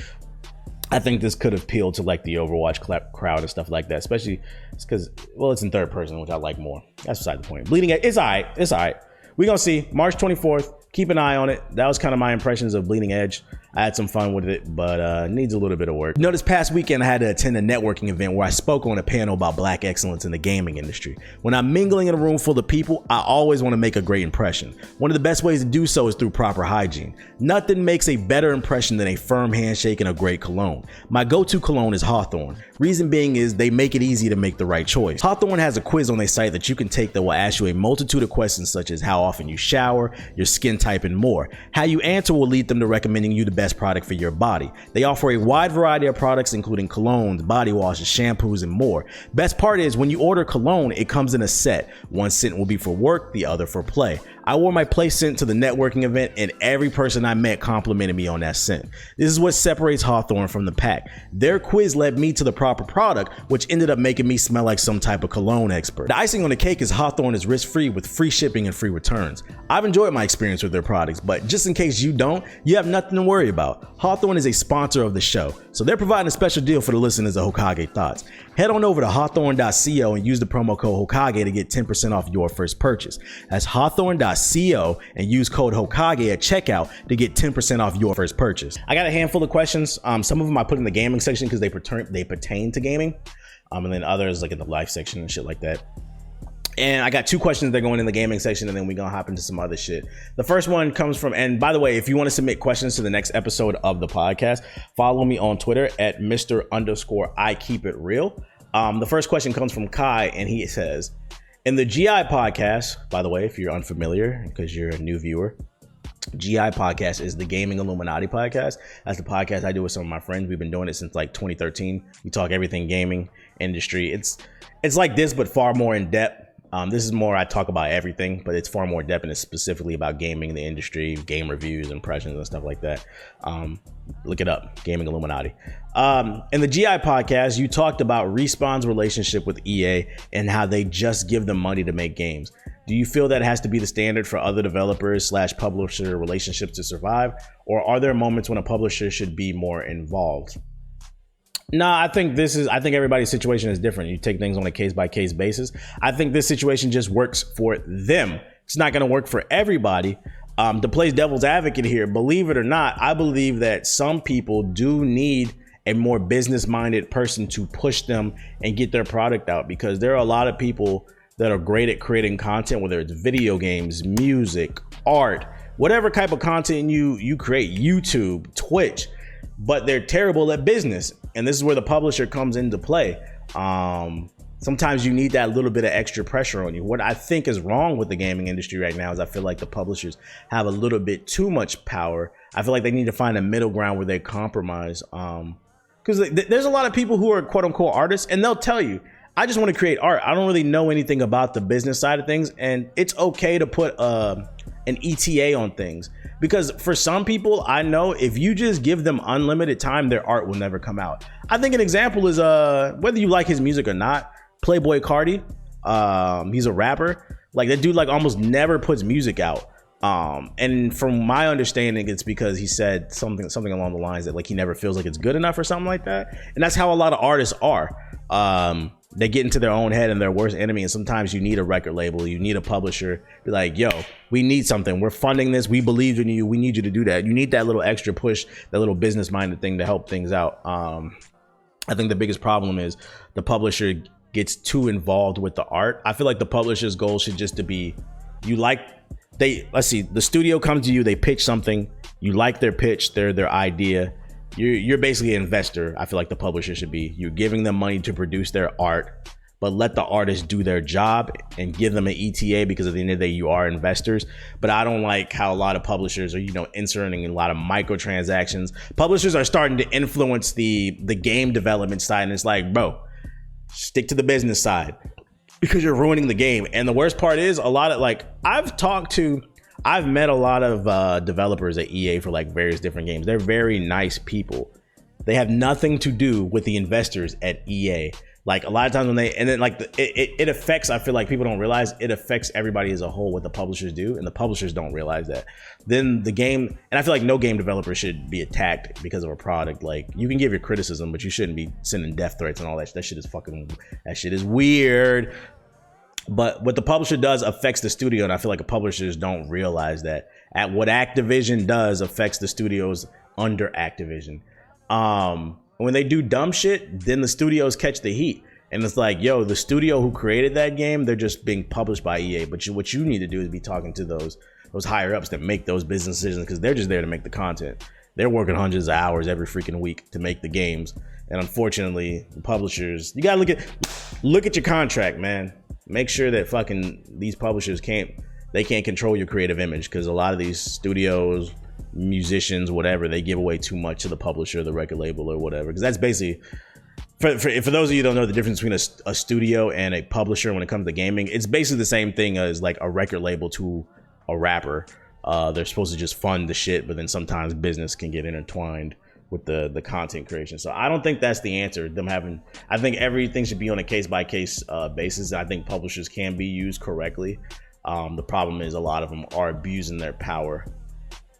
I think this could appeal to like the Overwatch crowd and stuff like that, especially because, well, it's in third person, which I like more. That's beside the point. Bleeding Edge, it's all right. It's all right. We're going to see March 24th. Keep an eye on it. That was kind of my impressions of Bleeding Edge. I had some fun with it, but needs a little bit of work. You know, this past weekend, I had to attend a networking event where I spoke on a panel about Black excellence in the gaming industry. When I'm mingling in a room full of people, I always want to make a great impression. One of the best ways to do so is through proper hygiene. Nothing makes a better impression than a firm handshake and a great cologne. My go-to cologne is Hawthorne. Reason being is they make it easy to make the right choice. Hawthorne has a quiz on their site that you can take that will ask you a multitude of questions such as how often you shower, your skin type, and more. How you answer will lead them to recommending you the best product for your body. They offer a wide variety of products including colognes, body washes, shampoos, and more. Best part is when you order cologne, it comes in a set. One scent will be for work, the other for play. I wore my play scent to the networking event and every person I met complimented me on that scent. This is what separates Hawthorne from the pack. Their quiz led me to the proper product, which ended up making me smell like some type of cologne expert. The icing on the cake is Hawthorne is risk-free with free shipping and free returns. I've enjoyed my experience with their products, but just in case you don't, you have nothing to worry about. Hawthorne is a sponsor of the show, so they're providing a special deal for the listeners of Hokage Thots. Head on over to hawthorne.co and use the promo code Hokage to get 10% off your first purchase. That's hawthorne.co and use code Hokage at checkout to get 10% off your first purchase. I got a handful of questions. Some of them I put in the gaming section because they pertain to gaming, and then others like in the life section and shit like that. And I got two questions that are going in the gaming section, and then we're going to hop into some other shit. The first one comes from, and by the way, if you want to submit questions to the next episode of the podcast, follow me on Twitter at Mr_I_Keep-It-Real. The first question comes from Kai, and he says, in the GI podcast, by the way, if you're unfamiliar, because you're a new viewer, GI podcast is the Gaming Illuminati podcast. That's the podcast I do with some of my friends. We've been doing it since like 2013. We talk everything gaming industry. It's like this, but far more in depth. This is more, I talk about everything, but it's far more depth and it's specifically about gaming, the industry, game reviews, impressions, and stuff like that. Look it up, Gaming Illuminati. In the GI podcast, you talked about Respawn's relationship with EA and how they just give them money to make games. Do you feel that has to be the standard for other developers / publisher relationships to survive? Or are there moments when a publisher should be more involved? No, I think everybody's situation is different. You take things on a case-by-case basis. I think this situation just works for them. It's not going to work for everybody. To play devil's advocate here, believe it or not, I believe that some people do need a more business-minded person to push them and get their product out, because there are a lot of people that are great at creating content, whether it's video games, music, art, whatever type of content you create, YouTube, Twitch, but they're terrible at business. And this is where the publisher comes into play. Sometimes you need that little bit of extra pressure on you. What I think is wrong with the gaming industry right now is I feel like the publishers have a little bit too much power. I feel like they need to find a middle ground where they compromise. Because there's a lot of people who are quote unquote artists, and they'll tell you, I just want to create art. I don't really know anything about the business side of things. And it's okay to put an ETA on things. Because for some people, I know if you just give them unlimited time, their art will never come out. I think an example is whether you like his music or not, Playboy Carti, he's a rapper. Like that dude like almost never puts music out. And from my understanding, it's because he said something along the lines that like he never feels like it's good enough or something like that. And that's how a lot of artists are. They get into their own head and their worst enemy. And sometimes you need a record label, you need a publisher, be like, yo, we need something. We're funding this. We believe in you. We need you to do that. You need that little extra push, that little business minded thing to help things out. I think the biggest problem is the publisher gets too involved with the art. I feel like the publisher's goal should just to be, let's see, the studio comes to you, they pitch something, you like their pitch, their idea. You're basically an investor. I feel like the publisher should be. You're giving them money to produce their art, but let the artists do their job and give them an ETA, because at the end of the day, you are investors. But I don't like how a lot of publishers are, inserting a lot of microtransactions. Publishers are starting to influence the game development side, and it's like, bro, stick to the business side, because you're ruining the game. And the worst part is, a lot of, like, I've met a lot of developers at EA for like various different games. They're very nice people. They have nothing to do with the investors at EA. Like, a lot of times when it affects, I feel like people don't realize it affects everybody as a whole, what the publishers do, and the publishers don't realize that. Then the game, and I feel like no game developer should be attacked because of a product. Like, you can give your criticism, but you shouldn't be sending death threats and all that. That shit is weird. But what the publisher does affects the studio, and I feel like the publishers don't realize that. At what Activision does affects the studios under Activision. When they do dumb shit, then the studios catch the heat. And it's like, yo, the studio who created that game, they're just being published by EA. But what you need to do is be talking to those higher ups that make those business decisions, because they're just there to make the content. They're working hundreds of hours every freaking week to make the games. And unfortunately, the publishers, you gotta look at your contract, man. Make sure that fucking these publishers can't control your creative image, because a lot of these studios, musicians, whatever, they give away too much to the publisher, the record label, or whatever. Because that's basically, for those of you who don't know the difference between a studio and a publisher when it comes to gaming, it's basically the same thing as like a record label to a rapper. They're supposed to just fund the shit, but then sometimes business can get intertwined with the content creation. So I don't think that's the answer. I think everything should be on a case-by-case basis. I think publishers can be used correctly. The problem is a lot of them are abusing their power,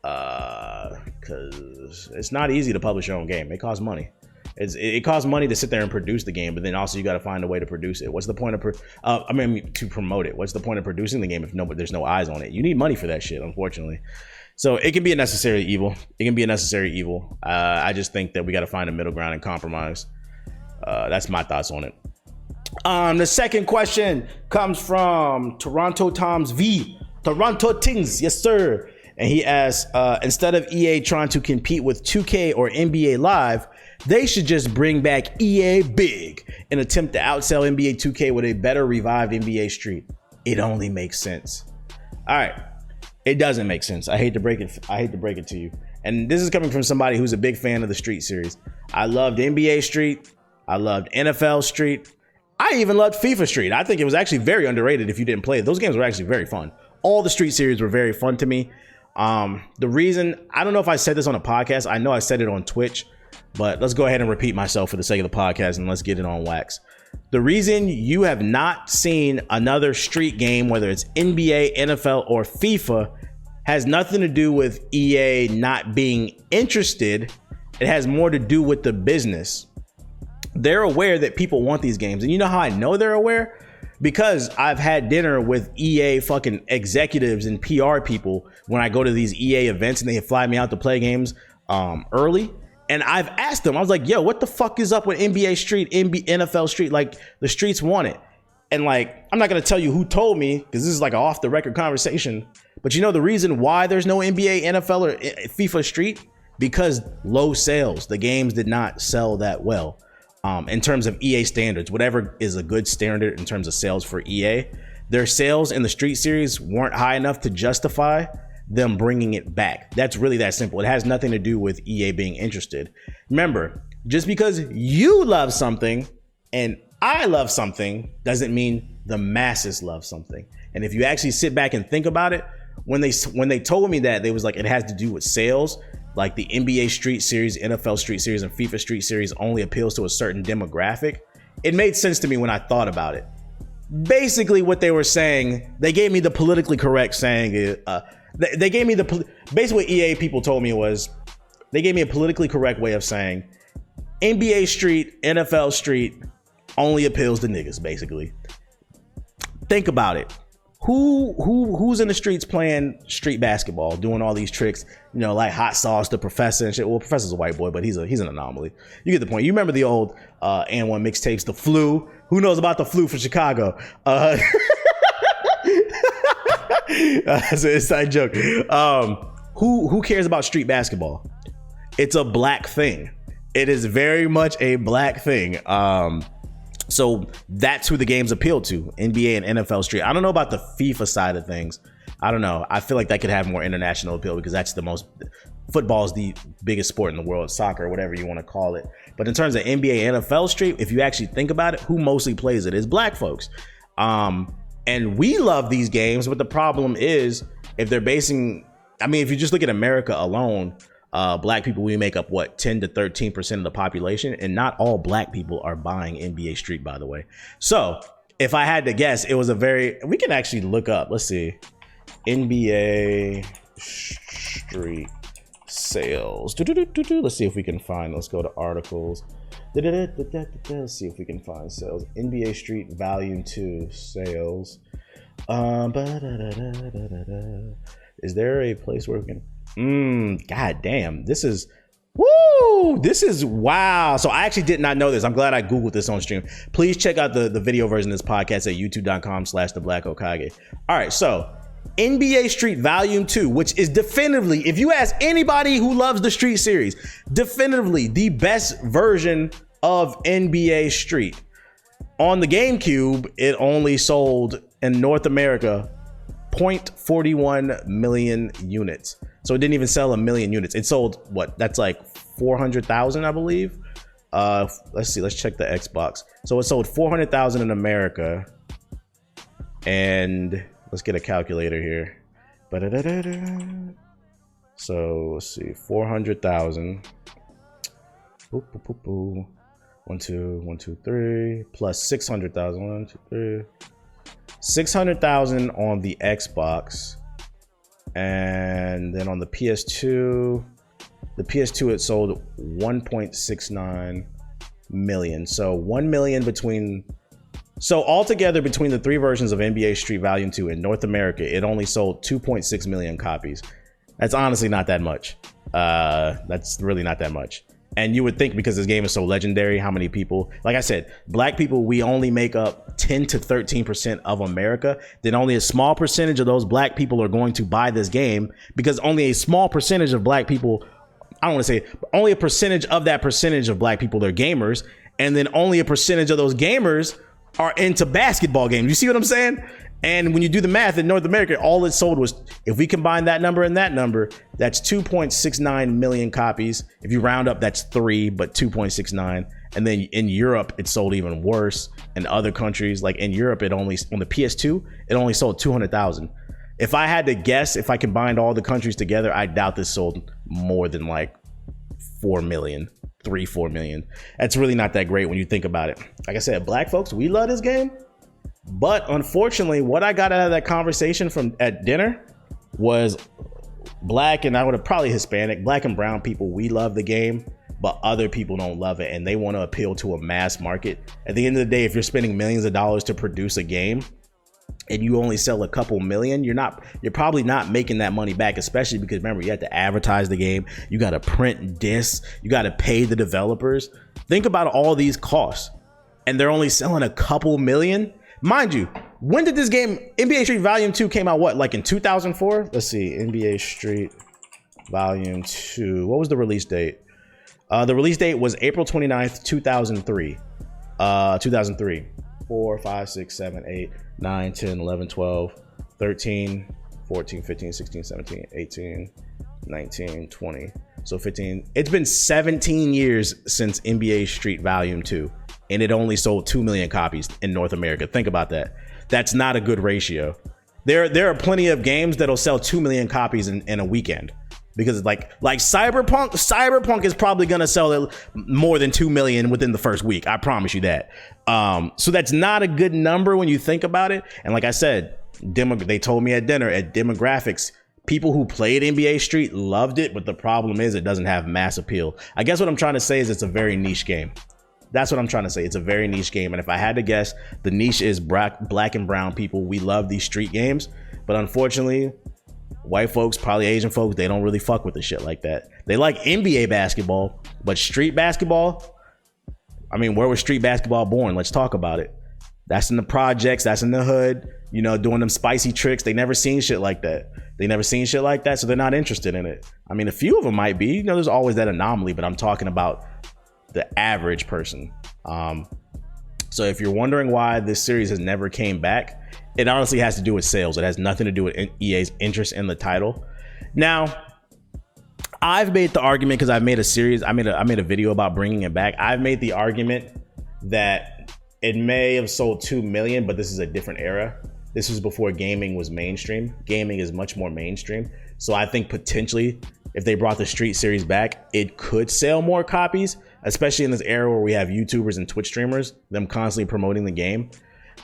because it's not easy to publish your own game. It costs money. It costs money to sit there and produce the game, but then also you got to find a way to produce it. What's the point of to promote it? What's the point of producing the game if there's no eyes on it? You need money for that shit, unfortunately. So it can be a necessary evil. I just think that we got to find a middle ground and compromise. That's my thoughts on it. The second question comes from Toronto Toms V. Toronto Tings, yes sir. And he asks, instead of EA trying to compete with 2K or NBA Live, they should just bring back EA Big and attempt to outsell NBA 2K with a better revived NBA Street. It only makes sense. All right. It doesn't make sense. I hate to break it to you. And this is coming from somebody who's a big fan of the Street series. I loved NBA Street. I loved NFL Street. I even loved FIFA Street. I think it was actually very underrated if you didn't play it. Those games were actually very fun. All the Street series were very fun to me. The reason, I don't know if I said this on a podcast. I know I said it on Twitch, but let's go ahead and repeat myself for the sake of the podcast, and let's get it on wax. The reason you have not seen another Street game, whether it's NBA, NFL, or FIFA, has nothing to do with EA not being interested. It has more to do with the business. They're aware that people want these games. And you know how I know they're aware? Because I've had dinner with EA fucking executives and PR people when I go to these EA events and they fly me out to play games early. And I've asked them, I was like, yo, what the fuck is up with NBA Street, NFL Street? Like, the streets want it. And like, I'm not going to tell you who told me, because this is like an off the record conversation. But you know the reason why there's no NBA, NFL, or FIFA Street? Because low sales. The games did not sell that well. In terms of EA standards, whatever is a good standard in terms of sales for EA, their sales in the Street series weren't high enough to justify them bringing it back. That's really that simple. It has nothing to do with EA being interested. Remember, just because you love something and I love something doesn't mean the masses love something. And if you actually sit back and think about it, when they told me that, they was like, it has to do with sales. Like the NBA Street Series, NFL Street Series, and FIFA Street Series only appeals to a certain demographic. It made sense to me when I thought about it. Basically, what they were saying, they gave me the politically correct saying. They gave me basically what EA people told me was, they gave me a politically correct way of saying NBA Street, NFL Street only appeals to niggas. Basically, think about it. Who's in the streets playing street basketball, doing all these tricks, you know, like Hot Sauce, the Professor and shit. Well, Professor's a white boy, but he's an anomaly. You get the point. You remember the old and one mixtapes, The Flu? Who knows about The Flu from Chicago? It's an inside joke. Who cares about street basketball? It's a black thing. It is very much a black thing. So that's who the games appeal to, NBA and NFL Street. I don't know about the FIFA side of things. I don't know. I feel like that could have more international appeal because that's the most, football is the biggest sport in the world, soccer, whatever you want to call it. But in terms of NBA, NFL Street, if you actually think about it, who mostly plays it is black folks. And we love these games, but the problem is if they're basing, I mean, if you just look at America alone, black people, we make up what, 10 to 13% of the population, and not all black people are buying NBA Street, by the way. So if I had to guess, it was we can actually look up, let's see, NBA Street sales. Let's see if we can find, let's go to articles. Let's see if we can find sales. NBA Street Volume 2 sales. Is there a place where we can, god damn, this is wow. So I actually did not know this. I'm glad I Googled this on stream. Please check out the video version of this podcast at youtube.com/theblack-Hokage. All right, so NBA Street Volume 2, which is definitively, if you ask anybody who loves the Street series, definitively the best version of NBA Street. On the GameCube, it only sold in North America 0.41 million units. So it didn't even sell 1 million units. It sold what? That's like 400,000, I believe. Let's see. Let's check the Xbox. So it sold 400,000 in America. And let's get a calculator here. So let's see. 400,000. 1, 2, 3. Plus 600,000. 1, 2, 3. 600,000 on the Xbox. And then on the PS2, it sold 1.69 million. So 1 million so altogether between the three versions of NBA Street Volume 2 in North America, it only sold 2.6 million copies. That's honestly not that much. That's really not that much. And you would think because this game is so legendary, how many people, like I said, black people, we only make up 10 to 13% of America. Then only a small percentage of those black people are going to buy this game because only a small percentage of black people, I don't want to say, only a percentage of that percentage of black people are gamers. And then only a percentage of those gamers are into basketball games. You see what I'm saying? And when you do the math in North America, all it sold was, if we combine that number and that number, that's 2.69 million copies. If you round up, that's 3, but 2.69. And then in Europe, it sold even worse. In other countries, like in Europe, it only, on the PS2, it only sold 200,000. If I had to guess, if I combined all the countries together, I doubt this sold more than like 4 million. 4 million. That's really not that great when you think about it. Like I said, black folks, we love this game. But unfortunately, what I got out of that conversation at dinner was black, and I would have probably Hispanic, black and brown people, we love the game, but other people don't love it and they want to appeal to a mass market. At the end of the day, if you're spending millions of dollars to produce a game and you only sell a couple million, you're probably not making that money back, especially because remember, you have to advertise the game, you got to print discs, you got to pay the developers. Think about all these costs and they're only selling a couple million. Mind you, when did this game, NBA Street Volume 2 came out, what, like in 2004? Let's see, NBA Street Volume 2. What was the release date? The release date was April 29th, 2003. 2003. 4, 5, 6, 7, 8, 9, 10, 11, 12, 13, 14, 15, 16, 17, 18, 19, 20. So 15. It's been 17 years since NBA Street Volume 2. And it only sold 2 million copies in North America. Think about that. That's not a good ratio. There are plenty of games that'll sell 2 million copies in a weekend. Because like Cyberpunk is probably gonna sell more than 2 million within the first week. I promise you that. So that's not a good number when you think about it. And like I said, they told me at dinner, at demographics, people who played NBA Street loved it, but the problem is it doesn't have mass appeal. I guess what I'm trying to say is it's a very niche game. That's what I'm trying to say. It's a very niche game. And if I had to guess, the niche is black and brown people. We love these street games. But unfortunately, white folks, probably Asian folks, they don't really fuck with the shit like that. They like NBA basketball, but street basketball, I mean, where was street basketball born? Let's talk about it. That's in the projects. That's in the hood, you know, doing them spicy tricks. They never seen shit like that. So they're not interested in it. I mean, a few of them might be. You know, there's always that anomaly, but I'm talking about the average person. So if you're wondering why this series has never came back, it honestly has to do with sales. It has nothing to do with EA's interest in the title. Now, I've made the argument, because I've made a series, I made a video about bringing it back. I've made the argument that it may have sold 2 million, but this is a different era. This was before gaming was mainstream. Gaming is much more mainstream. So I think potentially if they brought the Street series back, it could sell more copies, especially in this era where we have YouTubers and Twitch streamers, them constantly promoting the game.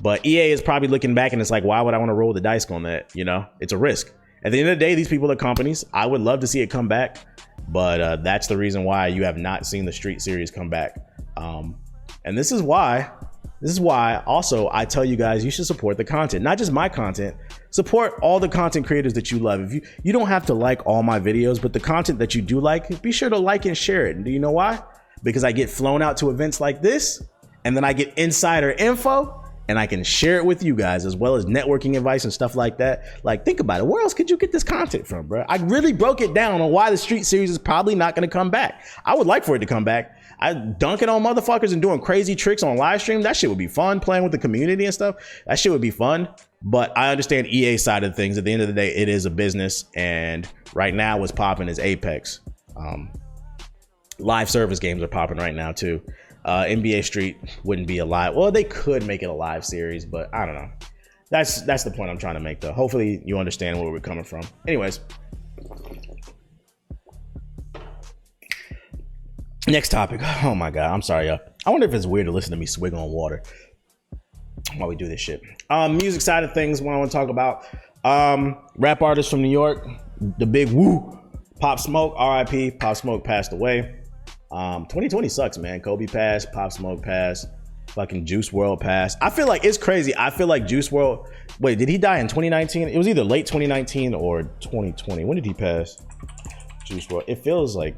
But EA is probably looking back and it's like, why would I want to roll the dice on that? You know, it's a risk. At the end of the day, these people are companies. I would love to see it come back, but that's the reason why you have not seen the Street series come back. And this is why also I tell you guys, you should support the content, not just my content. Support all the content creators that you love. If you don't have to like all my videos, but the content that you do like, be sure to like and share it. And do you know why? Because I get flown out to events like this, and then I get insider info, and I can share it with you guys, as well as networking advice and stuff like that. Like, think about it. Where else could you get this content from, bro? I really broke it down on why the Street series is probably not going to come back. I would like for it to come back. I dunking on motherfuckers and doing crazy tricks on live stream. That shit would be fun. Playing with the community and stuff. That shit would be fun. But I understand EA's side of things. At the end of the day, it is a business. And right now what's popping is Apex. Live service games are popping right now too. NBA Street wouldn't be a live. Well, they could make it a live series, but I don't know. That's the point I'm trying to make though. Hopefully you understand where we're coming from. Anyways. Next topic. Oh my God. I'm sorry, y'all. I wonder if it's weird to listen to me swig on water while we do this shit. Music side of things, what I want to talk about. Rap artist from New York, the big woo, Pop Smoke, RIP. Pop Smoke passed away. 2020 sucks, man. Kobe passed, Pop Smoke passed, fucking Juice WRLD passed. I feel like it's crazy. I feel like Juice WRLD, wait, did he die in 2019? It was either late 2019 or 2020. When did he pass? Juice WRLD. It feels like,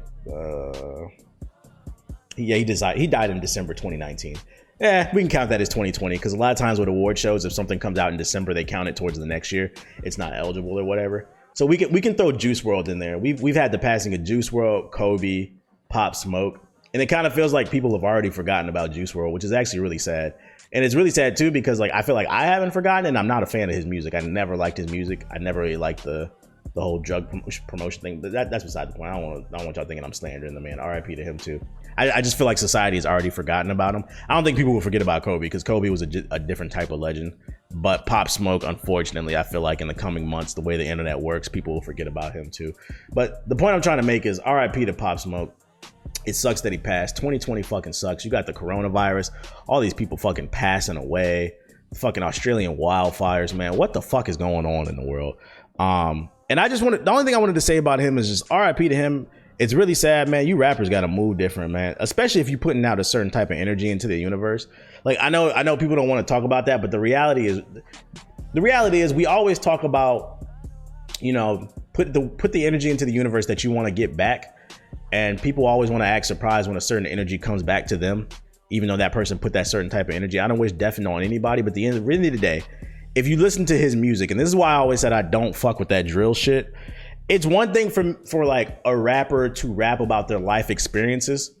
yeah, he died in December 2019. Yeah, we can count that as 2020, because a lot of times with award shows, if something comes out in December, they count it towards the next year. It's not eligible or whatever. So we can throw Juice WRLD in there. We've had the passing of Juice WRLD, Kobe, Pop Smoke, and it kind of feels like people have already forgotten about Juice WRLD, which is actually really sad. And it's really sad too, because like I feel like I haven't forgotten, and I'm not a fan of his music. I never liked his music. I never really liked the whole drug promotion thing. But that's beside the point. I don't want y'all thinking I'm slandering the man. RIP to him too. I just feel like society has already forgotten about him. I don't think people will forget about Kobe, because Kobe was a different type of legend. But Pop Smoke, unfortunately, I feel like in the coming months, the way the internet works, people will forget about him too. But the point I'm trying to make is RIP to Pop Smoke. It sucks that he passed. 2020 fucking sucks. You got the coronavirus, all these people fucking passing away, fucking Australian wildfires, man. What the fuck is going on in the world? And I just wanted, the only thing I wanted to say about him is just RIP to him. It's really sad, man. You rappers got to move different, man. Especially if you're putting out a certain type of energy into the universe. Like I know people don't want to talk about that, but the reality is we always talk about, you know, put the energy into the universe that you want to get back. And people always want to act surprised when a certain energy comes back to them, even though that person put that certain type of energy. I don't wish death on anybody, but at the end of the day, if you listen to his music, and this is why I always said I don't fuck with that drill shit. It's one thing for like a rapper to rap about their life experiences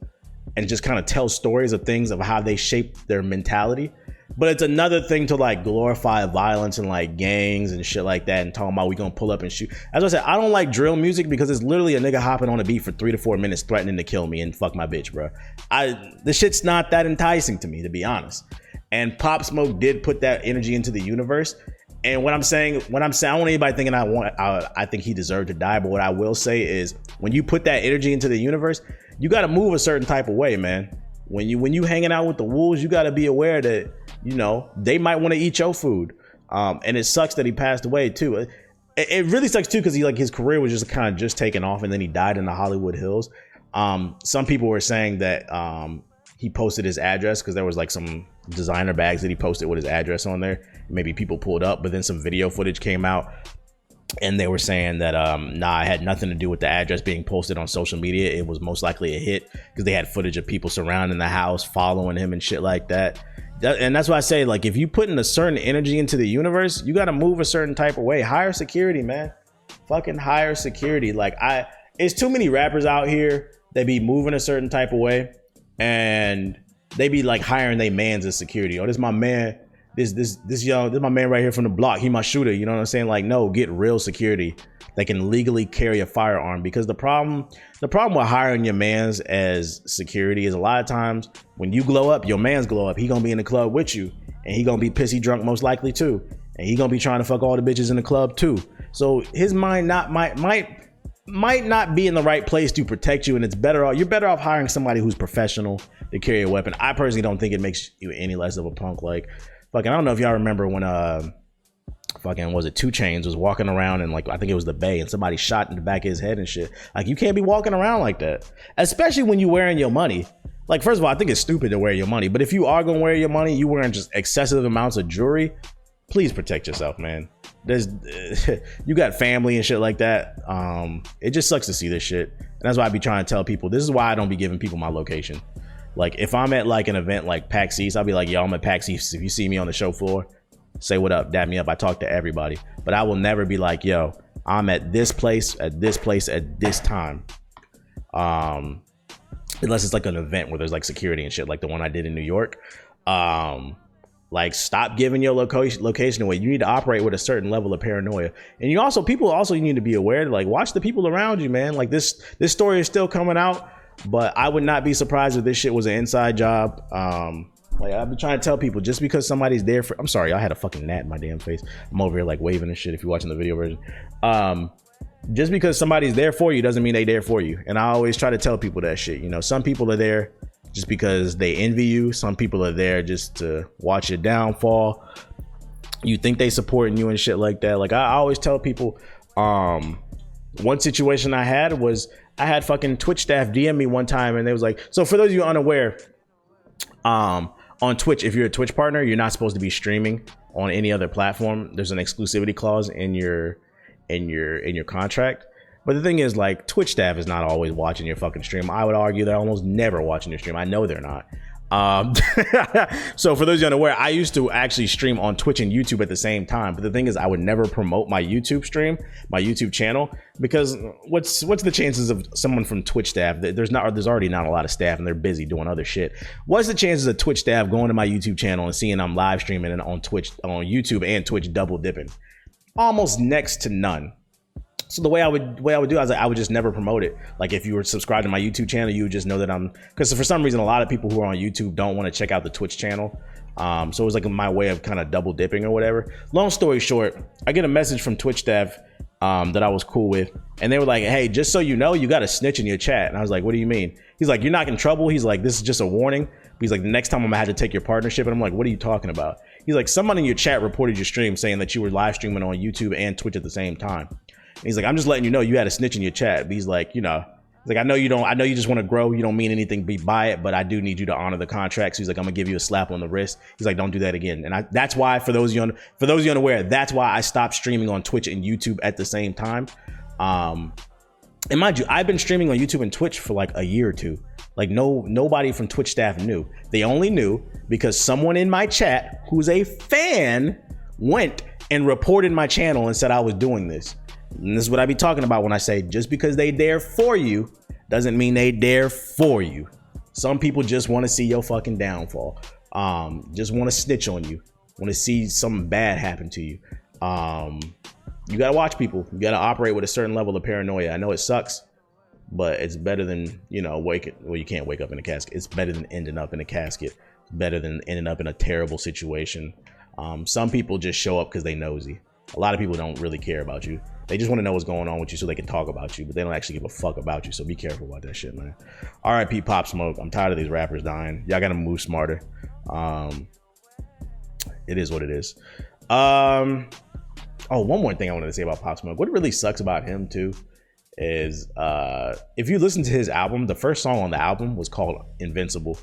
and just kind of tell stories of things of how they shape their mentality. But it's another thing to like glorify violence and like gangs and shit like that and talking about we gonna pull up and shoot. As I said, I don't like drill music because it's literally a nigga hopping on a beat for 3 to 4 minutes threatening to kill me and fuck my bitch, bro. The shit's not that enticing to me, to be honest. And Pop Smoke did put that energy into the universe. And what I'm saying, I don't want anybody thinking I think he deserved to die. But what I will say is when you put that energy into the universe, you got to move a certain type of way, man. When you hanging out with the wolves, you got to be aware that, you know, they might want to eat your food. And it sucks that he passed away too. It really sucks too, because his career was just kind of just taking off, and then he died in the Hollywood Hills. Some people were saying that he posted his address because there was like some designer bags that he posted with his address on there. Maybe people pulled up, but then some video footage came out and they were saying that it had nothing to do with the address being posted on social media. It was most likely a hit because they had footage of people surrounding the house, following him and shit like that. And that's why I say, like, if you put in a certain energy into the universe, you got to move a certain type of way. Hire security, man. Fucking hire security. Like, it's too many rappers out here that be moving a certain type of way, and they be like hiring their mans as security. Oh, this my man. This my man right here from the block. He my shooter. You know what I'm saying? Like, no, get real security that can legally carry a firearm. Because the problem with hiring your mans as security is a lot of times when you glow up, your mans glow up. He gonna be in the club with you, and he gonna be pissy drunk most likely too, and he gonna be trying to fuck all the bitches in the club too. So his mind might not be in the right place to protect you, and you're better off hiring somebody who's professional to carry a weapon. I personally don't think it makes you any less of a punk. Like, fucking, I don't know if y'all remember when fucking, was it 2 Chainz was walking around and like, I think it was the Bay, and somebody shot in the back of his head and shit. Like, you can't be walking around like that, especially when you wearing your money. Like, first of all, I think it's stupid to wear your money, but if you are gonna wear your money, you wearing just excessive amounts of jewelry, please protect yourself, man. You got family and shit like that. It just sucks to see this shit, and that's why I be trying to tell people. This is why I don't be giving people my location. Like, if I'm at like an event like PAX East, I'll be like, yo, I'm at PAX East. If you see me on the show floor, say what up, dap me up. I talk to everybody, but I will never be like, yo, I'm at this place at this time. Unless it's like an event where there's like security and shit, like the one I did in New York. Like, stop giving your location away. You need to operate with a certain level of paranoia. And people also, you need to be aware, like, watch the people around you, man. Like, this story is still coming out, but I would not be surprised if this shit was an inside job. Like, I've been trying to tell people, just because somebody's there for, I'm sorry, I had a fucking gnat in my damn face. I'm over here like waving and shit if you're watching the video version. Just because somebody's there for you doesn't mean they there for you. And I always try to tell people that shit. You know, some people are there just because they envy you. Some people are there just to watch your downfall. You think they supporting you and shit like that. Like, I always tell people, one situation I had was, I had fucking Twitch staff DM me one time, and they was like, so for those of you unaware, on Twitch, if you're a Twitch partner, you're not supposed to be streaming on any other platform. There's an exclusivity clause in your contract. But the thing is, like, Twitch staff is not always watching your fucking stream. I would argue they're almost never watching your stream. I know they're not. So for those of you unaware, I used to actually stream on Twitch and YouTube at the same time. But the thing is, I would never promote my YouTube stream, my YouTube channel, because what's the chances of someone from Twitch staff? There's already not a lot of staff, and they're busy doing other shit. What's the chances of Twitch staff going to my YouTube channel and seeing I'm live streaming and on YouTube and Twitch double dipping? Almost next to none. So the way I would do, I would just never promote it. Like, if you were subscribed to my YouTube channel, you would just know that because for some reason, a lot of people who are on YouTube don't want to check out the Twitch channel. So it was like my way of kind of double dipping or whatever. Long story short, I get a message from Twitch staff that I was cool with, and they were like, hey, just so you know, you got a snitch in your chat. And I was like, what do you mean? He's like, you're not in trouble. He's like, this is just a warning. He's like, the next time I'm gonna have to take your partnership. And I'm like, what are you talking about? He's like, someone in your chat reported your stream saying that you were live streaming on YouTube and Twitch at the same time. And he's like, I'm just letting you know you had a snitch in your chat. But he's like, you know, he's like, I know you just want to grow. You don't mean anything by it, but I do need you to honor the contract. So he's like, I'm gonna give you a slap on the wrist. He's like, don't do that again. And that's why, for those of you unaware, that's why I stopped streaming on Twitch and YouTube at the same time. And mind you, I've been streaming on YouTube and Twitch for like a year or two. Like, nobody from Twitch staff knew. They only knew because someone in my chat who's a fan went and reported my channel and said I was doing this. And this is what I be talking about when I say, just because they there for you doesn't mean they there for you. Some people just want to see your fucking downfall. Just want to snitch on you. Want to see something bad happen to you. You got to watch people. You got to operate with a certain level of paranoia. I know it sucks, but it's better than, you know, you can't wake up in a casket. It's better than ending up in a casket. It's better than ending up in a terrible situation. Some people just show up because they nosy. A lot of people don't really care about you. They just want to know what's going on with you so they can talk about you, but they don't actually give a fuck about you. So be careful about that shit, man. R.I.P. Pop Smoke. I'm tired of these rappers dying. Y'all gotta move smarter. It is what it is. Oh, one more thing I wanted to say about Pop Smoke. What really sucks about him too is if you listen to his album, the first song on the album was called Invincible.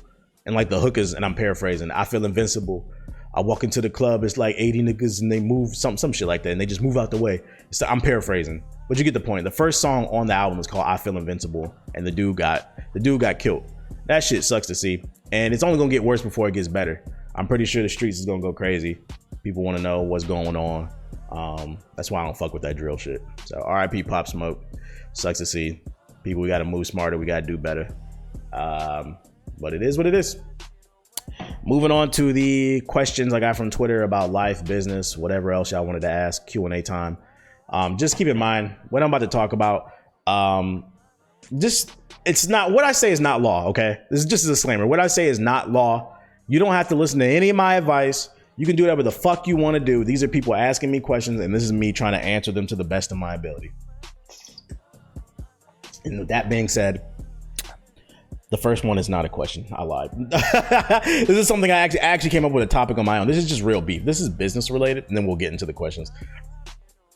And like the hook is, and I'm paraphrasing, I feel invincible. I walk into the club, it's like 80 niggas and they move some shit like that, and they just move out the way. So I'm paraphrasing, but you get the point. The first song on the album is called I Feel Invincible, and the dude got killed. That shit sucks to see, and it's only gonna get worse before it gets better. I'm pretty sure the streets is gonna go crazy. People want to know what's going on. That's why I don't fuck with that drill shit. So R.I.P. Pop Smoke. Sucks to see. People, we gotta move smarter. We gotta do better. But it is what it is. Moving on to the questions I got from Twitter about life, business, whatever else y'all wanted to ask. Q&A time. Just keep in mind what I'm about to talk about. It's not, what I say is not law. Okay, this is just a disclaimer. What I say is not law. You don't have to listen to any of my advice. You can do whatever the fuck you want to do. These are people asking me questions, and this is me trying to answer them to the best of my ability. And with that being said, the first one is not a question. I lied. This is something I actually came up with a topic on my own. This is just real beef. This is business related, and then we'll get into the questions.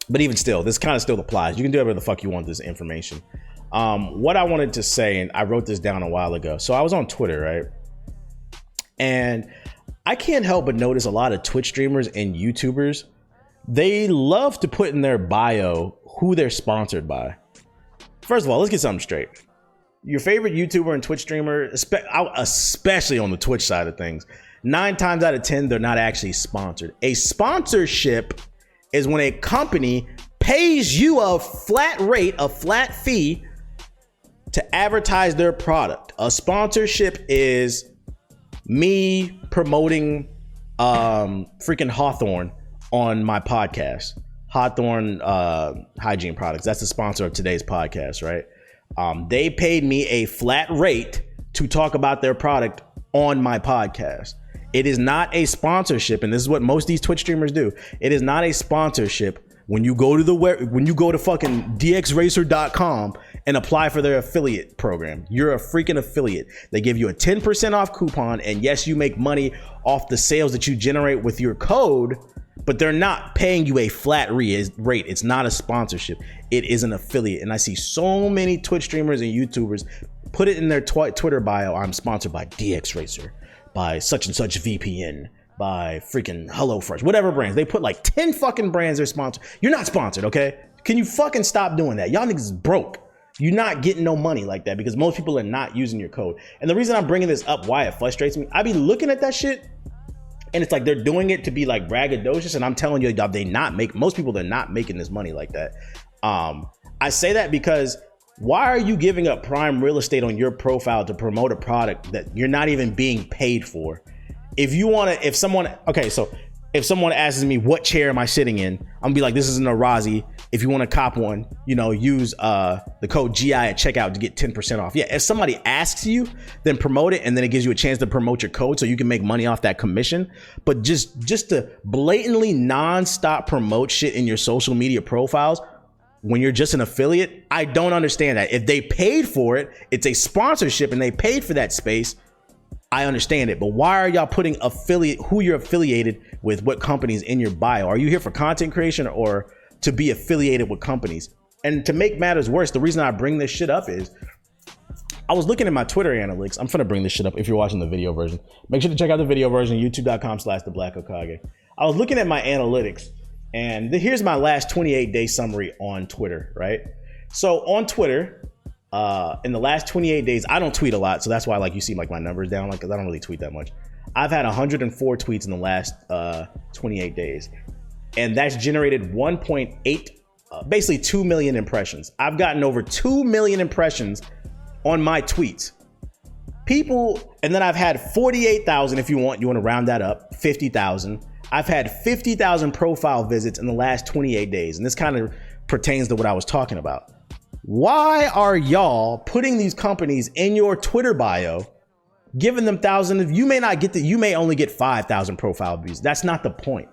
But even still, this kind of still applies. You can do whatever the fuck you want with this information. What I wanted to say, and I wrote this down a while ago. So I was on Twitter, right? And I can't help but notice a lot of Twitch streamers and YouTubers, they love to put in their bio who they're sponsored by. First of all, let's get something straight. Your favorite YouTuber and Twitch streamer, especially on the Twitch side of things, 9 times out of 10, they're not actually sponsored. A sponsorship is when a company pays you a flat rate, a flat fee to advertise their product. A sponsorship is me promoting freaking Hawthorne on my podcast. Hawthorne hygiene products. That's the sponsor of today's podcast, right? They paid me a flat rate to talk about their product on my podcast. It is not a sponsorship, and this is what most of these Twitch streamers do. It is not a sponsorship when you go to fucking dxracer.com and apply for their affiliate program. You're a freaking affiliate. They give you a 10% off coupon, and yes, you make money off the sales that you generate with your code, but they're not paying you a flat rate. It's not a sponsorship. It is an affiliate. And I see so many Twitch streamers and YouTubers put it in their Twitter bio. I'm sponsored by DxRacer, by such and such VPN, by freaking HelloFresh, whatever brands. They put like 10 fucking brands they're sponsored. You're not sponsored, okay? Can you fucking stop doing that? Y'all niggas is broke. You're not getting no money like that because most people are not using your code. And the reason I'm bringing this up, why it frustrates me, I be looking at that shit and it's like they're doing it to be like braggadocious, and I'm telling you, most people, they're not making this money like that. I say that because why are you giving up prime real estate on your profile to promote a product that you're not even being paid for? If someone asks me what chair am I sitting in, I'm gonna be like, this is an Arazi. If you want to cop one, use the code GI at checkout to get 10% off. Yeah, if somebody asks you, then promote it, and then it gives you a chance to promote your code so you can make money off that commission. But just to blatantly nonstop promote shit in your social media profiles when you're just an affiliate, I don't understand that. If they paid for it, it's a sponsorship and they paid for that space, I understand it. But why are y'all putting who you're affiliated with, what companies in your bio? Are you here for content creation or to be affiliated with companies? And to make matters worse, the reason I bring this shit up is I was looking at my Twitter analytics. I'm finna bring this shit up if you're watching the video version. Make sure to check out the video version, youtube.com/theblack Hokage. I was looking at my analytics, and here's my last 28-day summary on Twitter, right? So on Twitter, in the last 28 days, I don't tweet a lot, so that's why you see my numbers down, because I don't really tweet that much. I've had 104 tweets in the last 28 days, and that's generated 1.8, basically 2 million impressions. I've gotten over 2 million impressions on my tweets. And then I've had 48,000, if you want to round that up, 50,000. I've had 50,000 profile visits in the last 28 days, and this kind of pertains to what I was talking about. Why are y'all putting these companies in your Twitter bio, giving them thousands? You may only get 5,000 profile views. That's not the point.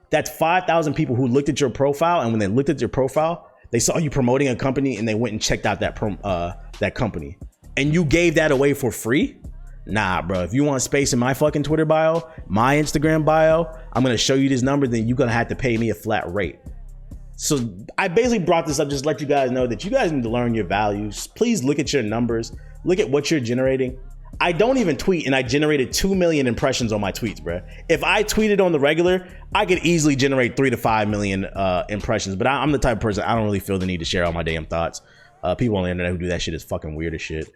That's 5,000 people who looked at your profile, and when they looked at your profile, they saw you promoting a company and they went and checked out that company. And you gave that away for free? Nah, bro. If you want space in my fucking Twitter bio, my Instagram bio, I'm gonna show you this number, then you're gonna have to pay me a flat rate. So I basically brought this up just to let you guys know that you guys need to learn your values. Please look at your numbers. Look at what you're generating. I don't even tweet, and I generated 2 million impressions on my tweets, bro. If I tweeted on the regular, I could easily generate 3 to 5 million impressions. But I'm the type of person, I don't really feel the need to share all my damn thoughts. People on the internet who do that shit is fucking weird as shit.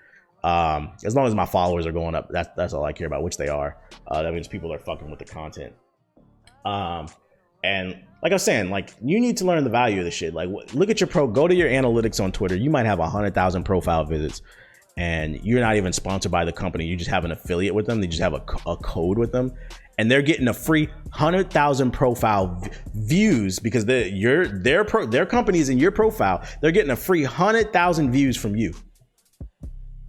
As long as my followers are going up, that's all I care about, which they are. That means people are fucking with the content. And like I was saying, you need to learn the value of this shit. Look at go to your analytics on Twitter. You might have 100,000 profile visits. and you're not even sponsored by the company. You just have an affiliate with them. They just have a code with them, and they're getting a free 100,000 profile views because their companies in your profile. They're getting a free 100,000 views from you.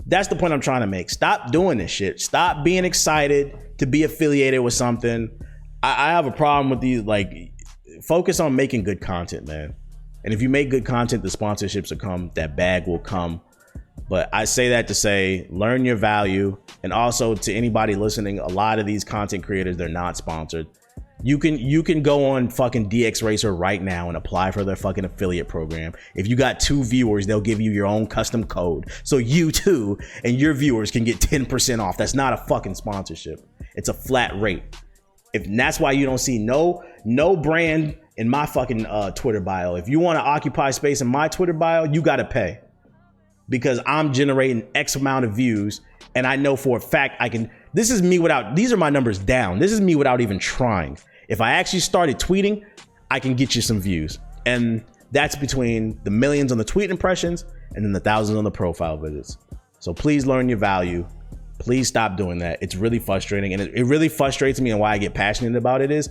That's the point I'm trying to make. Stop doing this shit. Stop being excited to be affiliated with something. I have a problem with these. Like, focus on making good content, man. And if you make good content, the sponsorships will come. That bag will come. But I say that to say, learn your value. And also to anybody listening, a lot of these content creators, they're not sponsored. You can go on fucking DX Racer right now and apply for their fucking affiliate program. If you got 2 viewers, they'll give you your own custom code. So you too and your viewers can get 10% off. That's not a fucking sponsorship. It's a flat rate. And that's why you don't see no brand in my fucking Twitter bio. If you want to occupy space in my Twitter bio, you got to pay. Because I'm generating X amount of views, and I know for a fact I can. This is me without, these are my numbers down. This is me without even trying. If I actually started tweeting, I can get you some views. And that's between the millions on the tweet impressions and then the thousands on the profile visits. So please learn your value. Please stop doing that. It's really frustrating. And it really frustrates me, and why I get passionate about it is,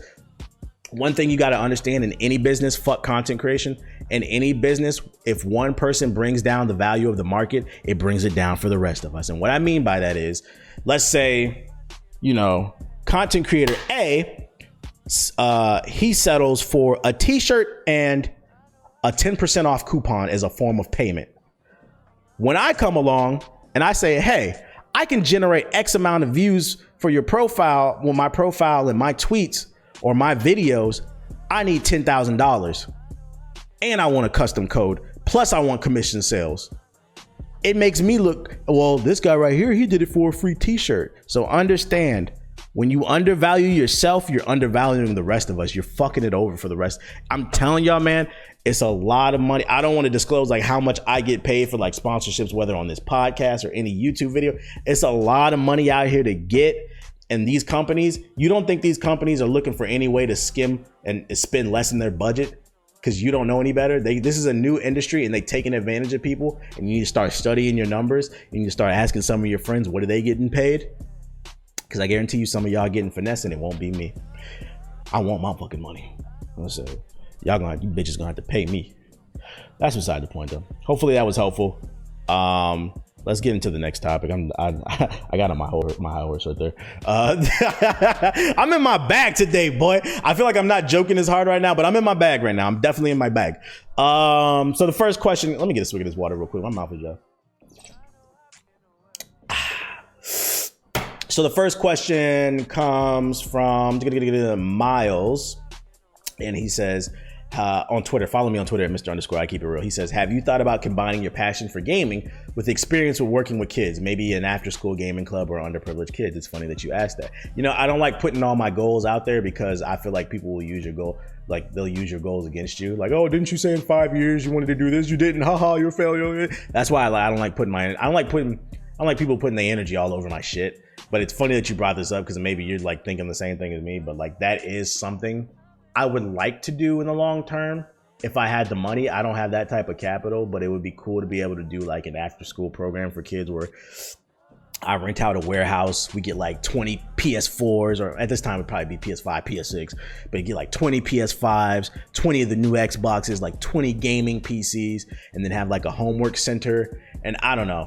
one thing you got to understand in any business, fuck content creation. In any business, if one person brings down the value of the market, it brings it down for the rest of us. And what I mean by that is, let's say, content creator A, he settles for a t-shirt and a 10% off coupon as a form of payment. When I come along and I say, hey, I can generate X amount of views for your profile, well, my profile and my tweets or my videos, I need $10,000. And I want a custom code. Plus I want commission sales. It makes me look, well, this guy right here, he did it for a free t-shirt. So understand, when you undervalue yourself, you're undervaluing the rest of us. You're fucking it over for the rest. I'm telling y'all, man, it's a lot of money. I don't want to disclose like how much I get paid for like sponsorships, whether on this podcast or any YouTube video. It's a lot of money out here to get. And these companies, you don't think these companies are looking for any way to skim and spend less in their budget because you don't know any better? This is a new industry and they taking advantage of people, and you need to start studying your numbers. You need to start asking some of your friends, what are they getting paid? Because I guarantee you some of y'all getting finessed and it won't be me. I want my fucking money. So you bitches gonna have to pay me. That's beside the point though. Hopefully that was helpful. Let's get into the next topic. I got on my high horse right there. I'm in my bag today, boy. I feel like I'm not joking as hard right now, but I'm in my bag right now. I'm definitely in my bag. So the first question, let me get a swig of this water real quick. My mouth is dry. So the first question comes from Miles, and he says, on Twitter, follow me on Twitter at Mr. I keep it real. He says, have you thought about combining your passion for gaming with experience with working with kids, maybe an after school gaming club or underprivileged kids? It's funny that you asked that. I don't like putting all my goals out there because I feel like people will use your goal. Like they'll use your goals against you. Like, oh, didn't you say in 5 years you wanted to do this? You didn't. Haha, you're a failure. That's why I don't like people putting their energy all over my shit. But it's funny that you brought this up because maybe you're like thinking the same thing as me. But like that is something I would like to do in the long term if I had the money. I don't have that type of capital, but it would be cool to be able to do like an after school program for kids where I rent out a warehouse. We get like 20 PS4s, or at this time it'd probably be PS5, PS6, but you get like 20 PS5s, 20 of the new Xboxes, like 20 gaming PCs, and then have like a homework center. And I don't know,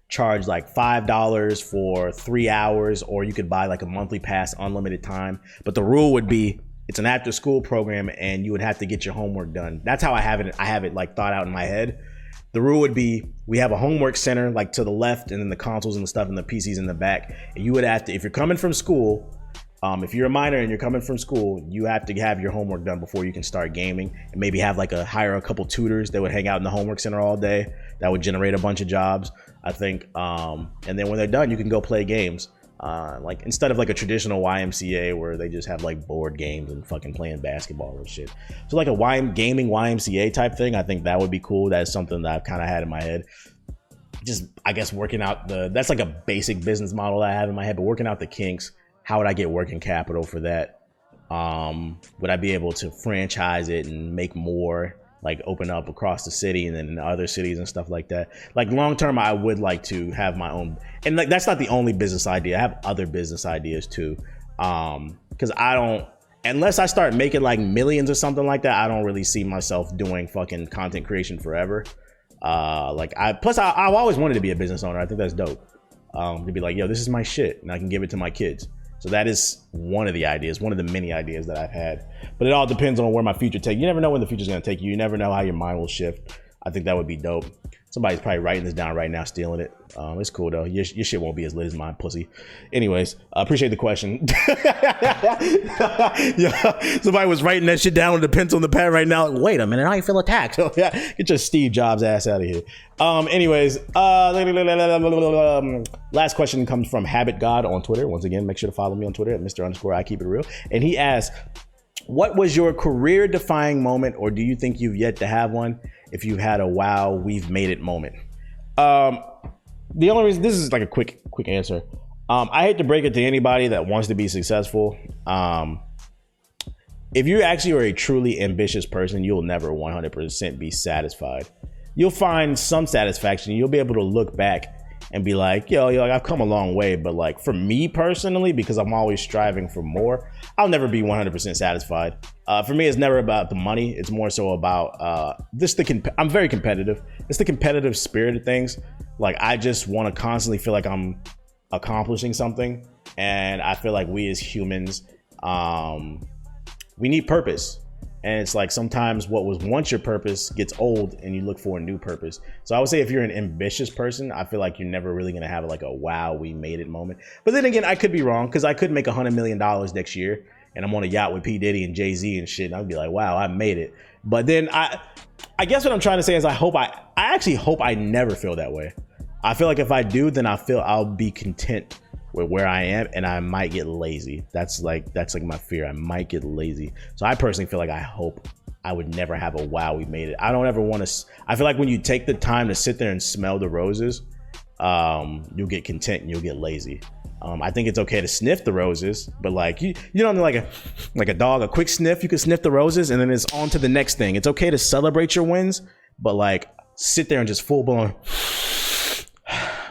charge like $5 for 3 hours, or you could buy like a monthly pass, unlimited time. But the rule would be, it's an after school program and you would have to get your homework done. That's how I have it. I have it like thought out in my head. The rule would be, we have a homework center like to the left, and then the consoles and the stuff and the PCs in the back. And you would have to, if you're coming from school, if you're a minor and you're coming from school, you have to have your homework done before you can start gaming, and maybe have like hire a couple tutors that would hang out in the homework center all day. That would generate a bunch of jobs, I think. And then when they're done, you can go play games. Like instead of like a traditional YMCA where they just have like board games and fucking playing basketball and shit. So like a gaming YMCA type thing, I think that would be cool. That's something that I've kind of had in my head. Just, I guess, working out that's like a basic business model that I have in my head, but working out the kinks. How would I get working capital for that? Would I be able to franchise it and make more like open up across the city and then in other cities and stuff like that. Like long term, I would like to have my own, and like that's not the only business idea. I have other business ideas too. Because I don't, unless I start making like millions or something like that, I don't really see myself doing fucking content creation forever. Plus I've always wanted to be a business owner. I think that's dope. To be like, yo, this is my shit and I can give it to my kids. So that is one of the ideas, one of the many ideas that I've had. But it all depends on where my future takes. You never know when the future's gonna take you. You never know how your mind will shift. I think that would be dope. Somebody's probably writing this down right now, stealing it. It's cool though. Your shit won't be as lit as mine, pussy. Anyways, I appreciate the question. Yeah, somebody was writing that shit down with a pencil in the pad right now. Wait a minute, I feel attacked. Yeah, get your Steve Jobs ass out of here. Anyways, last question comes from Habit God on Twitter. Once again, make sure to follow me on Twitter at Mr_I_keep_it_real. And he asks, what was your career defining moment, or do you think you've yet to have one? If you had a wow, we've made it moment. The only reason, this is like a quick answer. I hate to break it to anybody that wants to be successful. If you actually are a truly ambitious person, you'll never 100% be satisfied. You'll find some satisfaction. You'll be able to look back and be like, yo, I've come a long way. But like for me personally, because I'm always striving for more, I'll never be 100% satisfied. For me, it's never about the money. It's more so about I'm very competitive. It's the competitive spirit of things. Like I just want to constantly feel like I'm accomplishing something. And I feel like we as humans, we need purpose. And it's like sometimes what was once your purpose gets old and you look for a new purpose. So I would say if you're an ambitious person, I feel like you're never really going to have like a wow, we made it moment. But then again, I could be wrong because I could make $100 million next year and I'm on a yacht with P. Diddy and Jay-Z and shit. And I'd be like, wow, I made it. But then I guess what I'm trying to say is I actually hope I never feel that way. I feel like if I do, then I'll be content with where I am, and I might get lazy. That's like my fear. I might get lazy. So I personally feel like I hope I would never have a wow, we made it. I don't ever want to. I feel like when you take the time to sit there and smell the roses, you'll get content and you'll get lazy. I think it's okay to sniff the roses, but like you know, like a dog, a quick sniff, you can sniff the roses and then it's on to the next thing. It's okay to celebrate your wins, but like sit there and just full blown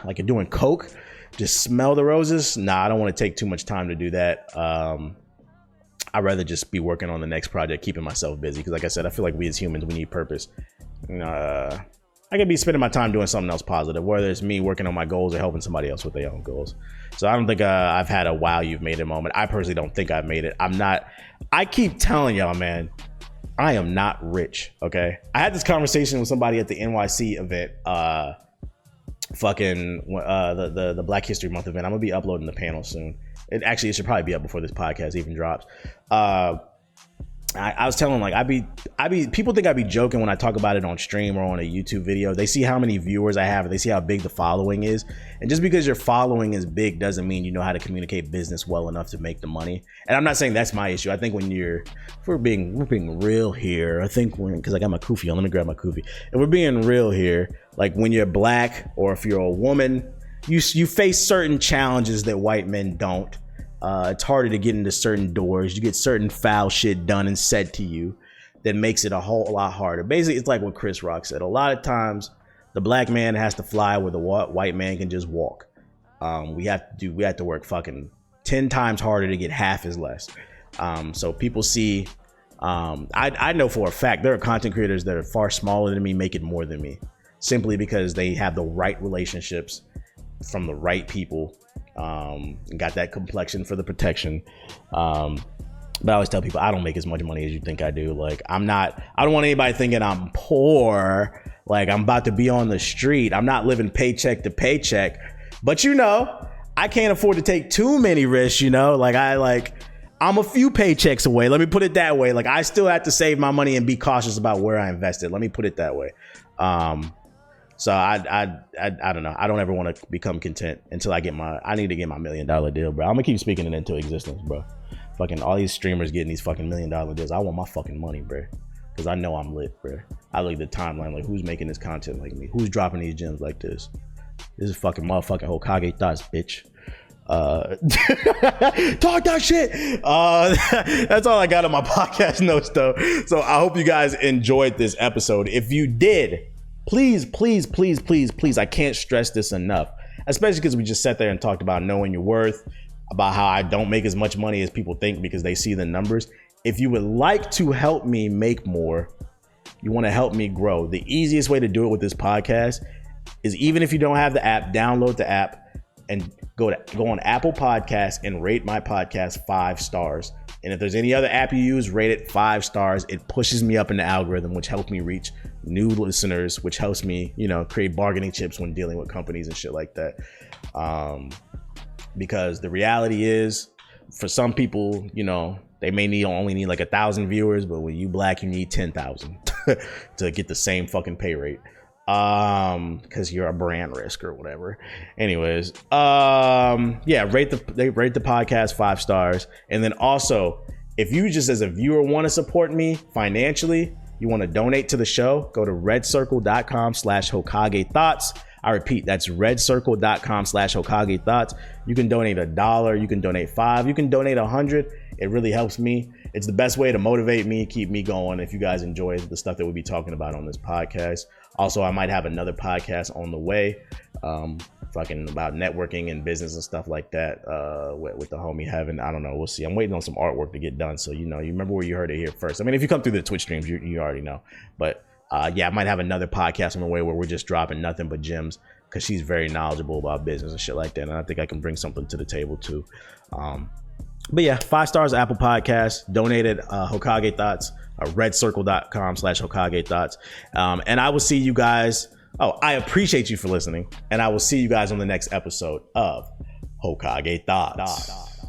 like you're doing coke. Just smell the roses. Nah, I don't want to take too much time to do that. I'd rather just be working on the next project, keeping myself busy. Because like I said, I feel like we as humans, we need purpose. I could be spending my time doing something else positive, whether it's me working on my goals or helping somebody else with their own goals. So I don't think I've had a wow, you've made it moment. I personally don't think I've made it. I keep telling y'all, man, I am not rich, okay? I had this conversation with somebody at the NYC event, the Black History Month event. I'm gonna be uploading the panel soon. It should probably be up before this podcast even drops. I was telling like people think I'd be joking when I talk about it on stream or on a YouTube video. They see how many viewers I have, they see how big the following is, and just because your following is big doesn't mean you know how to communicate business well enough to make the money. And I'm not saying that's my issue. I think if we're being real here, I think because I got my kufi on, let me grab my kufi. If we're being real here, like when you're black or if you're a woman, you face certain challenges that white men don't. It's harder to get into certain doors. You get certain foul shit done and said to you that makes it a whole lot harder. Basically, it's like what Chris Rock said. A lot of times, the black man has to fly where the white man can just walk. We have to work fucking 10 times harder to get half as less. So people see. I know for a fact there are content creators that are far smaller than me making more than me, simply because they have the right relationships from the right people. Got that complexion for the protection. But I always tell people I don't make as much money as you think I do. Like I don't want anybody thinking I'm poor, like I'm about to be on the street. I'm not living paycheck to paycheck, but I can't afford to take too many risks, I'm a few paychecks away. Let me put it that way. Like I still have to save my money and be cautious about where I invested. Let me put it that way. So I don't know. I don't ever want to become content until I need to get my $1 million deal, bro. I'm gonna keep speaking it into existence, bro. Fucking all these streamers getting these fucking $1 million deals. I want my fucking money, bro. Cause I know I'm lit, bro. I look at the timeline, like who's making this content like me? Who's dropping these gems like this? This is fucking motherfucking Hokage Thots, bitch. Talk that shit. That's all I got on my podcast notes though. So I hope you guys enjoyed this episode. If you did, please, I can't stress this enough, especially because we just sat there and talked about knowing your worth, about how I don't make as much money as people think because they see the numbers. If you would like to help me make more, you want to help me grow, the easiest way to do it with this podcast is, even if you don't have the app, download the app and go on Apple Podcasts and rate my podcast 5 stars. And if there's any other app you use, rate it 5 stars. It pushes me up in the algorithm, which helps me reach new listeners, which helps me, create bargaining chips when dealing with companies and shit like that. Because the reality is, for some people, they may only need like 1,000 viewers, but when you black, you need 10,000 to get the same fucking pay rate. Because you're a brand risk or whatever. Anyways, rate the podcast 5 stars. And then also, if you just as a viewer want to support me financially, you want to donate to the show, go to redcircle.com/Hokage Thots. I repeat, that's redcircle.com/Hokage Thots. You can donate $1, you can donate $5, you can donate $100. It really helps me. It's the best way to motivate me, keep me going. If you guys enjoy the stuff that we'll be talking about on this podcast. Also, I might have another podcast on the way, about networking and business and stuff like that, with the homie Heaven. I don't know. We'll see. I'm waiting on some artwork to get done. So, you remember where you heard it here first. I mean, if you come through the Twitch streams, you already know. But I might have another podcast on the way where we're just dropping nothing but gems, because she's very knowledgeable about business and shit like that. And I think I can bring something to the table too. But yeah, 5 stars Apple Podcasts, donated Hokage Thots, redcircle.com/Hokage Thots. And I will see you guys. I appreciate you for listening. And I will see you guys on the next episode of Hokage Thots.